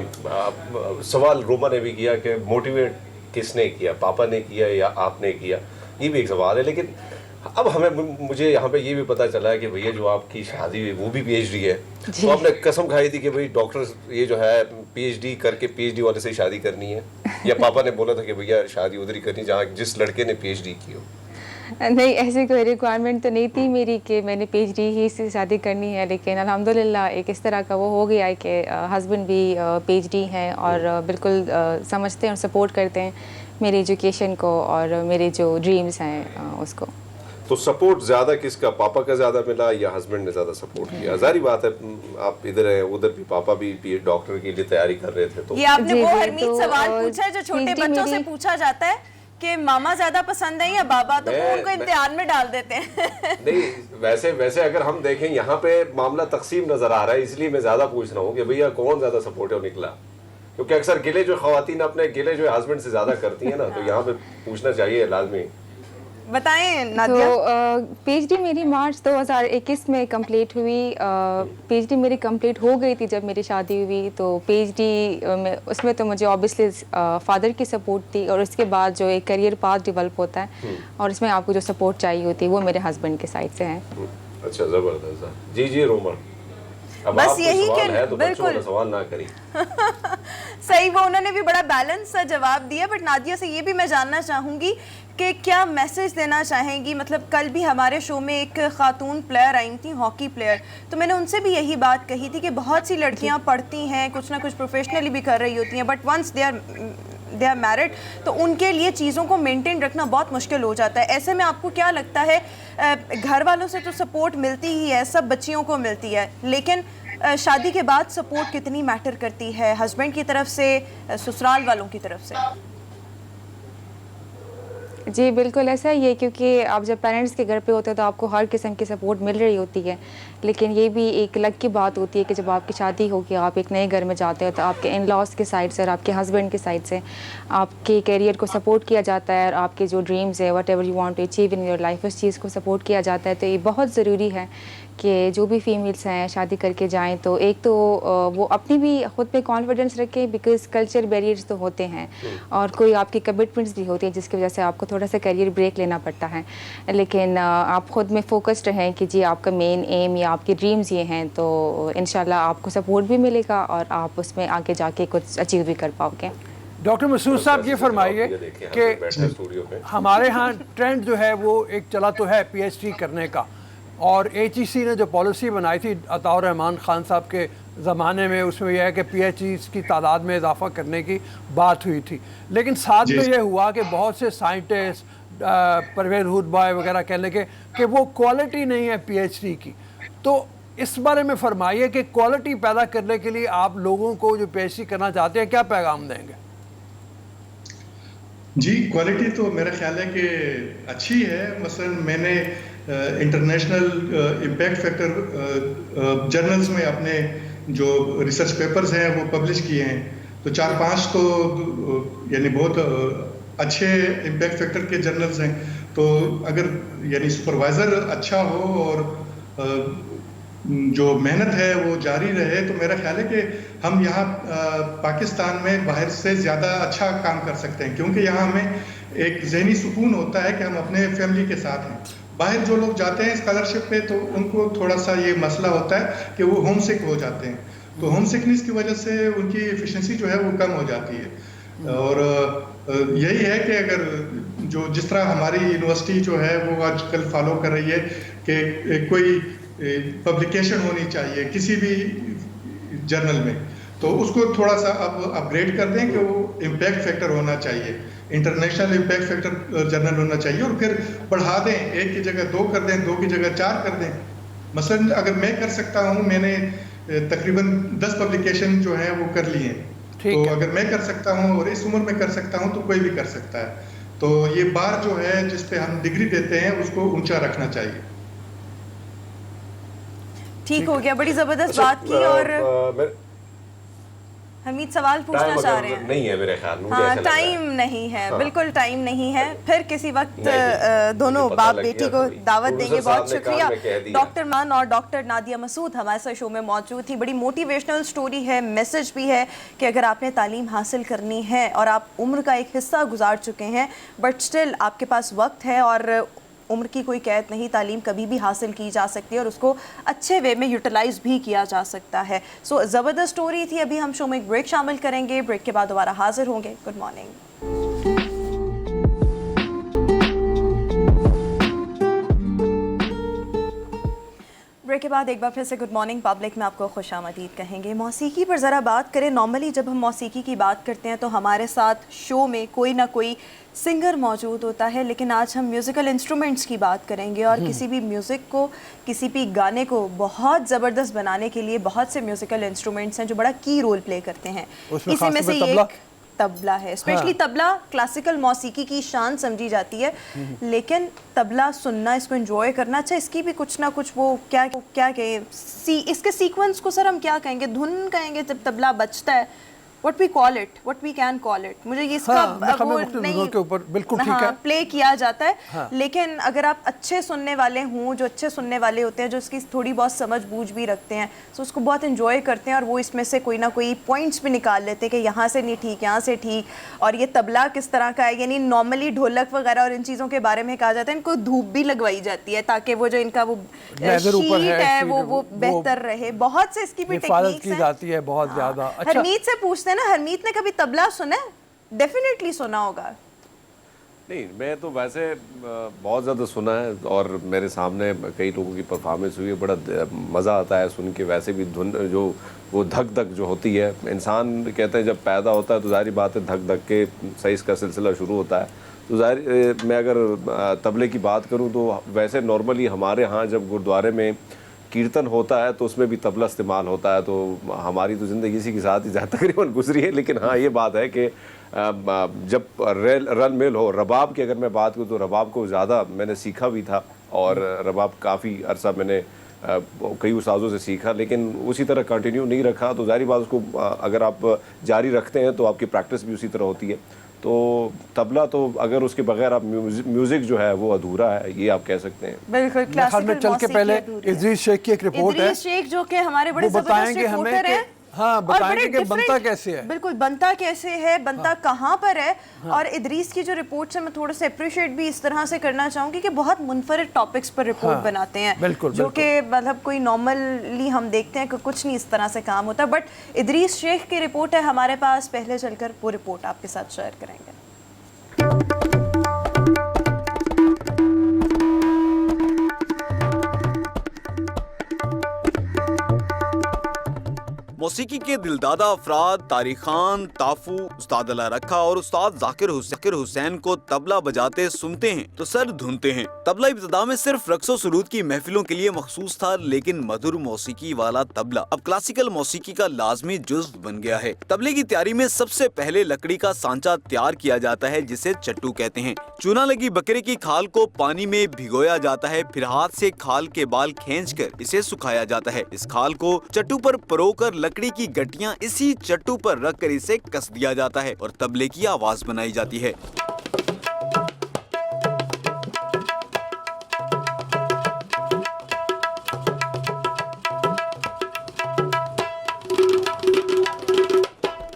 سوال روما نے بھی کیا کہ موٹیویٹ کس نے کیا، پاپا نے کیا یا آپ نے کیا، یہ بھی ایک سوال ہے. لیکن اب مجھے یہاں پہ یہ بھی پتہ چلا ہے کہ بھیا جو آپ کی شادی ہوئی وہ بھی پی ایچ ڈی ہے، تو آپ نے قسم کھائی تھی کہ بھائی ڈاکٹر یہ جو ہے پی ایچ ڈی کر کے پی ایچ ڈی والے سے شادی کرنی ہے، یا پاپا نے بولا تھا کہ بھیا شادی ادھر ہی کرنی جہاں جس لڑکے نے پی ایچ ڈی کی ہو؟ نہیں، ایسی کوئی ریکوائرمنٹ تو نہیں تھی میری کہ میں نے پی ایچ ڈی ہی سے شادی کرنی ہے، لیکن الحمدللہ ایک اس طرح کا وہ ہو گیا ہے کہ ہسبینڈ بھی پی ایچ ڈی ہیں اور بالکل سمجھتے ہیں اور سپورٹ کرتے ہیں میری ایجوکیشن کو اور میرے جو ڈریمز ہیں اس کو. تو سپورٹ زیادہ کس کا، پاپا کا زیادہ ملا یا ہسبینڈ نے زیادہ سپورٹ کیا؟ ظاہری بات ہے آپ ادھر ہیں، ادھر بھی پاپا بھی ڈاکٹر کے لیے تیاری کر رہے تھے. تو یہ آپ نے وہ حرمیت سوال پوچھا ہے جو چھوٹے بچوں سے پوچھا جاتا ہے کہ ماما زیادہ پسند ہے یا بابا، تو وہ ان کو امتحان میں ڈال دیتے ہیں. نہیں، ویسے اگر ہم دیکھیں یہاں پہ معاملہ تقسیم نظر آ رہا ہے، اس لیے میں زیادہ پوچھ رہا ہوں کہ بھیا کون زیادہ سپورٹیو نکلا، کیونکہ اکثر گلے جو خواتین اپنے گلے جو ہسبینڈ سے زیادہ کرتی ہیں نا، تو یہاں پہ پوچھنا چاہیے لازمی. बताएं नादिया। तो पीएचडी मेरी मार्च 2021 में कंप्लीट हुई। पीएचडी मेरी कंप्लीट हो गई थी जब मेरी शादी हुई। तो पीएचडी में उसमें तो मुझे ऑब्वियसली फादर की सपोर्ट थी, और उसके बाद जो एक करियर पाथ डेवलप होता है और इसमें आपको जो सपोर्ट चाहिए होती है वो मेरे हस्बैंड के साइड से है। अच्छा, ज़बरदस्त। जी रोमन, अब बस आपको यही सवाल कि है तो बच्चों बिल्कुल का सवाल ना करी। सही, वो उन्होंने भी बड़ा बैलेंस सा जवाब दिया। बट नादिया से ये भी मैं जानना चाहूँगी कि क्या मैसेज देना चाहेंगी। मतलब कल भी हमारे शो में एक खातून प्लेयर आई थी, हॉकी प्लेयर, तो मैंने उनसे भी यही बात कही थी कि बहुत सी लड़कियां पढ़ती हैं, कुछ ना कुछ प्रोफेशनली भी कर रही होती हैं, but once they are married तो उनके लिए चीज़ों को मेंटेन रखना बहुत मुश्किल हो जाता है। ऐसे में आपको क्या लगता है, घर वालों से तो सपोर्ट मिलती ही है, सब बच्चियों को मिलती है, लेकिन शादी के बाद सपोर्ट कितनी मैटर करती है, हस्बैंड की तरफ से, ससुराल वालों की तरफ से? जी बिल्कुल ऐसा ही है, क्योंकि आप जब पेरेंट्स के घर पे होते हैं तो आपको हर किस्म की सपोर्ट मिल रही होती है, लेकिन ये भी एक लक की बात होती है कि जब आपकी शादी होगी, आप एक नए घर में जाते हो, तो आपके इन लॉज के साइड से और आपके हस्बैंड के साइड से आपके करियर को सपोर्ट किया जाता है, और आपके जो ड्रीम्स है, whatever you want to achieve in your life, उस चीज़ को सपोर्ट किया जाता है। तो ये बहुत ज़रूरी है कि जो भी फीमेल्स हैं शादी करके जाएं तो एक तो वो अपनी भी खुद पे कॉन्फिडेंस रखें, बिकॉज कल्चर बैरियर्स तो होते हैं और कोई आपकी कमिटमेंट्स भी होती हैं जिसकी वजह से आपको थोड़ा सा करियर ब्रेक लेना पड़ता है, लेकिन आप खुद में फोकस्ड रहें कि जी आपका मेन एम या आपके ड्रीम्स ये हैं, तो इंशाल्लाह आपको सपोर्ट भी मिलेगा और आप उसमें आगे जाके कुछ अचीव भी कर पाओगे। डॉक्टर मसूद साहब, ये फरमाइए कि हमारे यहाँ ट्रेंड जो है वो एक चला तो है पीएचडी करने का, और एचईसी ने जो पॉलिसी बनाई थी अताउर रहमान खान साहब के ज़माने में, उसमें यह है कि पीएचडीज़ की तादाद में इजाफा करने की बात हुई थी, लेकिन साथ में ये हुआ कि बहुत से साइंटिस्ट, परवेज़ हुडबाय वगैरह कहने के कि वो क्वालिटी नहीं है पीएचडी की। तो इस बारे में फरमाइए कि क्वालिटी पैदा करने के लिए आप लोगों को जो पीएचडी करना चाहते हैं क्या पैगाम देंगे? जी, क्वालिटी तो मेरा ख्याल है कि अच्छी है। मसलन मैंने इंटरनेशनल इम्पैक्ट फैक्टर जर्नल्स में अपने जो रिसर्च पेपर्स हैं वो पब्लिश किए हैं, तो 4-5 तो यानी बहुत अच्छे इम्पैक्ट फैक्टर के जर्नल्स हैं। तो अगर यानी सुपरवाइज़र अच्छा हो और जो मेहनत है वो जारी रहे, तो मेरा ख्याल है कि हम यहाँ पाकिस्तान में बाहर से ज़्यादा अच्छा काम कर सकते हैं, क्योंकि यहाँ हमें एक ज़हनी सुकून होता है कि हम अपने फैमिली के साथ हैं। बाहर जो लोग जाते हैं स्कॉलरशिप पे तो उनको थोड़ा सा ये मसला होता है कि वो होम सिक हो जाते हैं, तो होम सिकनेस की वजह से उनकी एफिशिएंसी जो है वो कम हो जाती है। और यही है कि अगर जो जिस तरह हमारी यूनिवर्सिटी जो है वो आजकल फॉलो कर रही है कि कोई पब्लिकेशन होनी चाहिए किसी भी जर्नल में, तो उसको थोड़ा सा अब अपग्रेड कर दें कि वो इम्पैक्ट फैक्टर होना चाहिए, इंटरनेशनल इम्पैक्ट फैक्टर जर्नल होना चाहिए, और फिर बढ़ा दें, 1 की जगह 2 कर दें, 2 की जगह 4 कर दें। मसलन अगर मैं कर सकता हूँ, मैंने तकरीबन 10 पब्लिकेशन जो हैं वो कर ली हैं, तो अगर मैं कर सकता हूँ और इस उम्र में कर सकता हूँ तो कोई भी कर सकता है। तो ये बार जो है जिस पे हम डिग्री देते हैं उसको ऊंचा रखना चाहिए। ठीक हो गया, बड़ी ज़बरदस्त बात की। और हमीद सवाल पूछना चाह रहे हैं? नहीं है मेरे ख्याल में, हाँ, टाइम नहीं है, बिल्कुल टाइम नहीं है। फिर किसी वक्त दोनों बाप बेटी को दावत देंगे। बहुत शुक्रिया। डॉक्टर मान और डॉक्टर नादिया मसूद हमारे साथ शो में मौजूद थी। बड़ी मोटिवेशनल स्टोरी है, मैसेज भी है कि अगर आपने तालीम हासिल करनी है और आप उम्र का एक हिस्सा गुजार चुके हैं, बट स्टिल आपके पास वक्त है और उम्र की कोई कैद नहीं, तालीम कभी भी हासिल की जा सकती है और उसको अच्छे वे में यूटिलाइज भी किया जा सकता है। सो ज़बरदस्त स्टोरी थी। अभी हम शो में एक ब्रेक शामिल करेंगे, ब्रेक के बाद दोबारा हाजिर होंगे। Good morning. ब्रेक के बाद एक बार फिर से गुड मॉर्निंग पब्लिक में आपको खुशामदीद कहेंगे। मौसीकी पर ज़रा बात करें। नॉर्मली जब हम मौसीकी की बात करते हैं तो हमारे साथ शो में कोई ना कोई सिंगर मौजूद होता है, लेकिन आज हम म्यूज़िकल इंस्ट्रूमेंट्स की बात करेंगे और किसी भी म्यूज़िक को, किसी भी गाने को बहुत ज़बरदस्त बनाने के लिए बहुत से म्यूज़िकल इंस्ट्रूमेंट्स हैं जो बड़ा की रोल प्ले करते हैं। इसी में से एक तबला है। स्पेशली तबला क्लासिकल मौसीकी की शान समझी जाती है, लेकिन तबला सुनना, इसको एंजॉय करना, अच्छा इसकी भी कुछ ना कुछ वो क्या कहें, इसके सीक्वेंस को सर हम क्या कहेंगे, धुन कहेंगे जब तबला बजता है, what we call it, what we can call it. मुझे इसका वो नहीं के ऊपर बिल्कुल ठीक है, प्ले किया जाता है, लेकिन अगर आप अच्छे सुनने वाले हों, जो अच्छे सुनने वाले होते हैं, जो इसकी थोड़ी बहुत समझ बूझ भी रखते हैं, तो उसको बहुत एंजॉय करते हैं और वो इसमें से कोई ना कोई पॉइंट्स भी निकाल लेते हैं कि यहाँ से नहीं ठीक, यहाँ से ठीक, और ये तबला किस तरह का है. यानी नॉर्मली ढोलक वगैरह और इन चीज़ों के बारे में कहा जाता है इनको धूप भी लगवाई जाती है ताकि वो जो इनका वो शीट है वो बेहतर रहे. बहुत से इसकी भी टेक्निक्स की जाती है बहुत ज़्यादा. हरमीत से पूछते हैं ना, हरमीत ने कभी तबला सुना है? डेफिनेटली सुना होगा. नहीं, मैं तो वैसे बहुत ज़्यादा सुना है और मेरे सामने कई लोगों की परफॉर्मेंस हुई है, बड़ा मज़ा आता है सुन के. वैसे भी धुन जो वो धक धक जो होती है, इंसान कहते हैं जब पैदा होता है तो ज़ाहिर बात है धक धक के सही इसका सिलसिला शुरू होता है. तो ज़ाहिर मैं अगर तबले की बात करूँ तो वैसे नॉर्मली हमारे यहाँ जब गुरुद्वारे में कीर्तन होता है तो उसमें भी तबला इस्तेमाल होता है. तो हमारी तो ज़िंदगी इसी के साथ ही तकरीबन गुजरी है. लेकिन हाँ, ये बात है कि जब रल मेल हो, रबाब की अगर मैं बात करूँ तो रबाब को ज़्यादा मैंने सीखा भी था और रबाब काफ़ी अरसा मैंने कई उस्तादों से सीखा, लेकिन उसी तरह कंटिन्यू नहीं रखा. तो ज़ाहिर बात उसको अगर आप जारी रखते हैं तो आपकी प्रैक्टिस भी उसी तरह होती है. तो तबला तो अगर उसके बगैर आप म्यूजिक जो है वो अधूरा है, ये आप कह सकते हैं. बिल्कुल. क्लासिकल चल के पहले इद्रीस शेख की एक रिपोर्ट है, इद्रीस शेख जो कि हमारे बड़े बताएंगे हमें हाँ बताएंगे कि बनता कैसे है. बिल्कुल, बनता कैसे है, बनता कहाँ पर है. और इद्रीस की जो रिपोर्ट्स है मैं थोड़ा सा अप्रिशिएट भी इस तरह से करना चाहूँगी कि बहुत मुनफरिद टॉपिक्स पर रिपोर्ट बनाते हैं. बिल्कुल, जो कि मतलब कोई नॉर्मली हम देखते हैं कि कुछ नहीं इस तरह से काम होता. बट इद्रीस शेख की रिपोर्ट है हमारे पास, पहले चलकर वो रिपोर्ट आपके साथ शेयर करेंगे. मौसीकी के दिलदादा अफराद तारिक खान, ताफू, उस्ताद अला रखा और उस्ताद जाकिर हुसैन को तबला बजाते सुनते हैं तो सर धुनते हैं. तबला इब्तिदा में सिर्फ रक्सो सुरूद की महफिलों के लिए मखसूस था, लेकिन मधुर मौसीकी वाला तबला अब क्लासिकल मौसीकी का लाजमी जुज़्व बन गया है. तबले की तैयारी में सबसे पहले लकड़ी का सांचा तैयार किया जाता है जिसे चट्टू कहते हैं. चूना लगी बकरे की खाल को पानी में भिगोया जाता है, फिर हाथ से खाल के बाल खींचकर इसे सुखाया जाता है. इस खाल को चट्टू पर परोकर लकड़ी की गट्टियां इसी चट्टू पर रखकर इसे कस दिया जाता है और तबले की आवाज बनाई जाती है.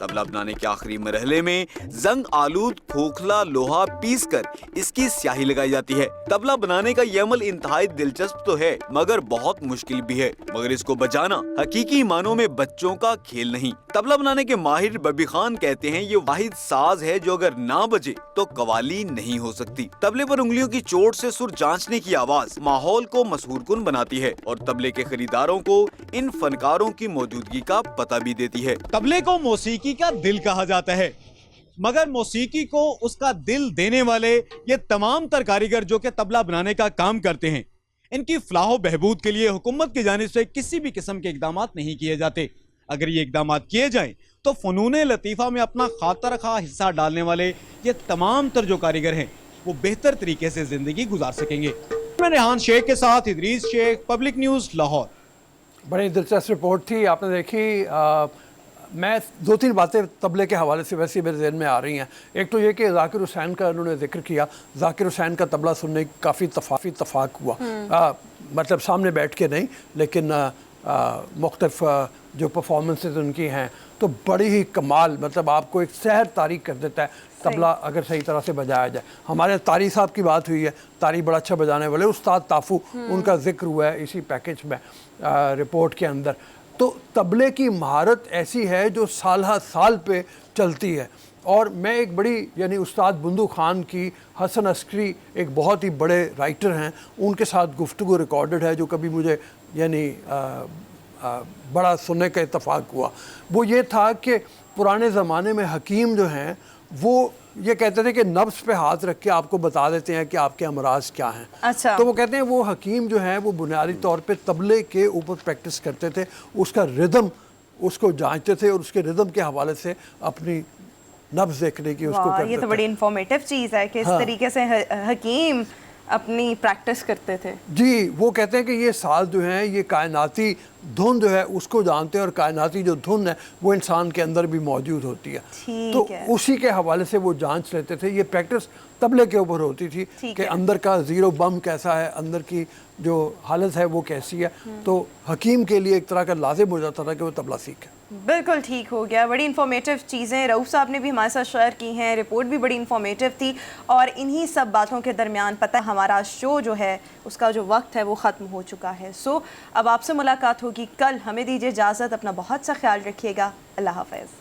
तबला बनाने के आखिरी मरहले में जंग आलूद खोखला लोहा पीस कर इसकी स्याही लगाई जाती है. तबला बनाने का ये अमल इंतहाई दिलचस्प तो है मगर बहुत मुश्किल भी है, मगर इसको बजाना हकीकी मानों में बच्चों का खेल नहीं. तबला बनाने के माहिर बबी खान कहते हैं ये वाहिद साज है जो अगर ना बजे तो कवाली नहीं हो सकती. तबले पर उंगलियों की चोट से सुर जांचने की आवाज माहौल को मसहूरकुन बनाती है और तबले के खरीदारों को इन फनकारों की मौजूदगी का पता भी देती है. तबले को मौसीकी का दिल कहा जाता है, मगर मौसीकी को उसका दिल देने वाले ये तमाम तर कारीगर जो कि तबला बनाने का काम करते हैं, इनकी फलाह बहबूद के लिए हुकूमत की जानिब से किसी भी किस्म के इकदामात नहीं किए जाते. अगर ये इकदामात किए जाएं तो फ़नून लतीफ़ा में अपना खातर खा हिस्सा डालने वाले ये तमाम तर जो कारीगर हैं वो बेहतर तरीके से ज़िंदगी गुजार सकेंगे. मैं रेहान शेख के साथ इद्रीस शेख, पब्लिक न्यूज़, लाहौर. बड़ी दिलचस्प रिपोर्ट थी, आपने देखी. मैं दो तीन बातें तबले के हवाले से वैसे मेरे जहन में आ रही हैं. एक तो ये कि जाकिर हुसैन का उन्होंने जिक्र किया. जाकिर हुसैन का तबला सुनने की काफ़ी इत्तफाक हुआ, मतलब सामने बैठ के नहीं, लेकिन मुख्तलिफ जो परफॉर्मेंसेस उनकी हैं तो बड़ी ही कमाल, मतलब आपको एक सहर तारीख कर देता है तबला अगर सही तरह से बजाया जाए. हमारे तारी साहब की बात हुई है, तारी बड़ा अच्छा बजाने वाले उस्ताद ताफू, उनका जिक्र हुआ है इसी पैकेज में रिपोर्ट के अंदर. तो तबले की महारत ऐसी है जो साल पे चलती है. और मैं एक बड़ी यानी उस्ताद बुंदू खान की, हसन अस्करी एक बहुत ही बड़े राइटर हैं, उनके साथ गुफ्तगू रिकॉर्डेड है जो कभी मुझे यानी बड़ा सुनने का इत्तफाक हुआ. वो ये था कि पुराने ज़माने में हकीम जो हैं वो ये कहते थे कि नब्ज़ पे हाथ रख के आपको बता देते हैं कि आपके अमराज क्या हैं. अच्छा. तो वो कहते हैं वो हकीम जो हैं वो बुनियादी तौर पे तबले के ऊपर प्रैक्टिस करते थे, उसका रिदम उसको जांचते थे और उसके रिदम के हवाले से अपनी नब्ज़ देखने की उसको करते थे. ये तो बड़ी इंफॉर्मेटिव चीज़ है कि इस तरीके से हकीम अपनी प्रैक्टिस करते थे। जी, वो कहते हैं कि ये साज जो हैं ये कायनाती धुन जो है उसको जानते हैं, और कायनाती जो धुन है वो इंसान के अंदर भी मौजूद होती है। तो उसी के हवाले से वो जांच लेते थे। ये प्रैक्टिस तबले के ऊपर होती थी कि अंदर का ज़ीरो बम कैसा है, अंदर की जो हालत है वो कैसी है। तो हकीम के लिए एक तरह का लाजिम हो जाता था कि वो तबला सीखे। बिल्कुल ठीक हो गया। बड़ी इन्फॉर्मेटिव चीज़ें रऊफ़ साहब ने भी हमारे साथ शेयर की हैं, रिपोर्ट भी बड़ी इन्फॉर्मेटिव थी। और इन्हीं सब बातों के दरमियान पता है हमारा शो जो है उसका जो वक्त है वो ख़त्म हो चुका है। सो अब आपसे मुलाकात होगी कल। हमें दीजिए इजाज़त, अपना बहुत सा ख्याल रखिएगा। अल्लाह हाफ़िज़।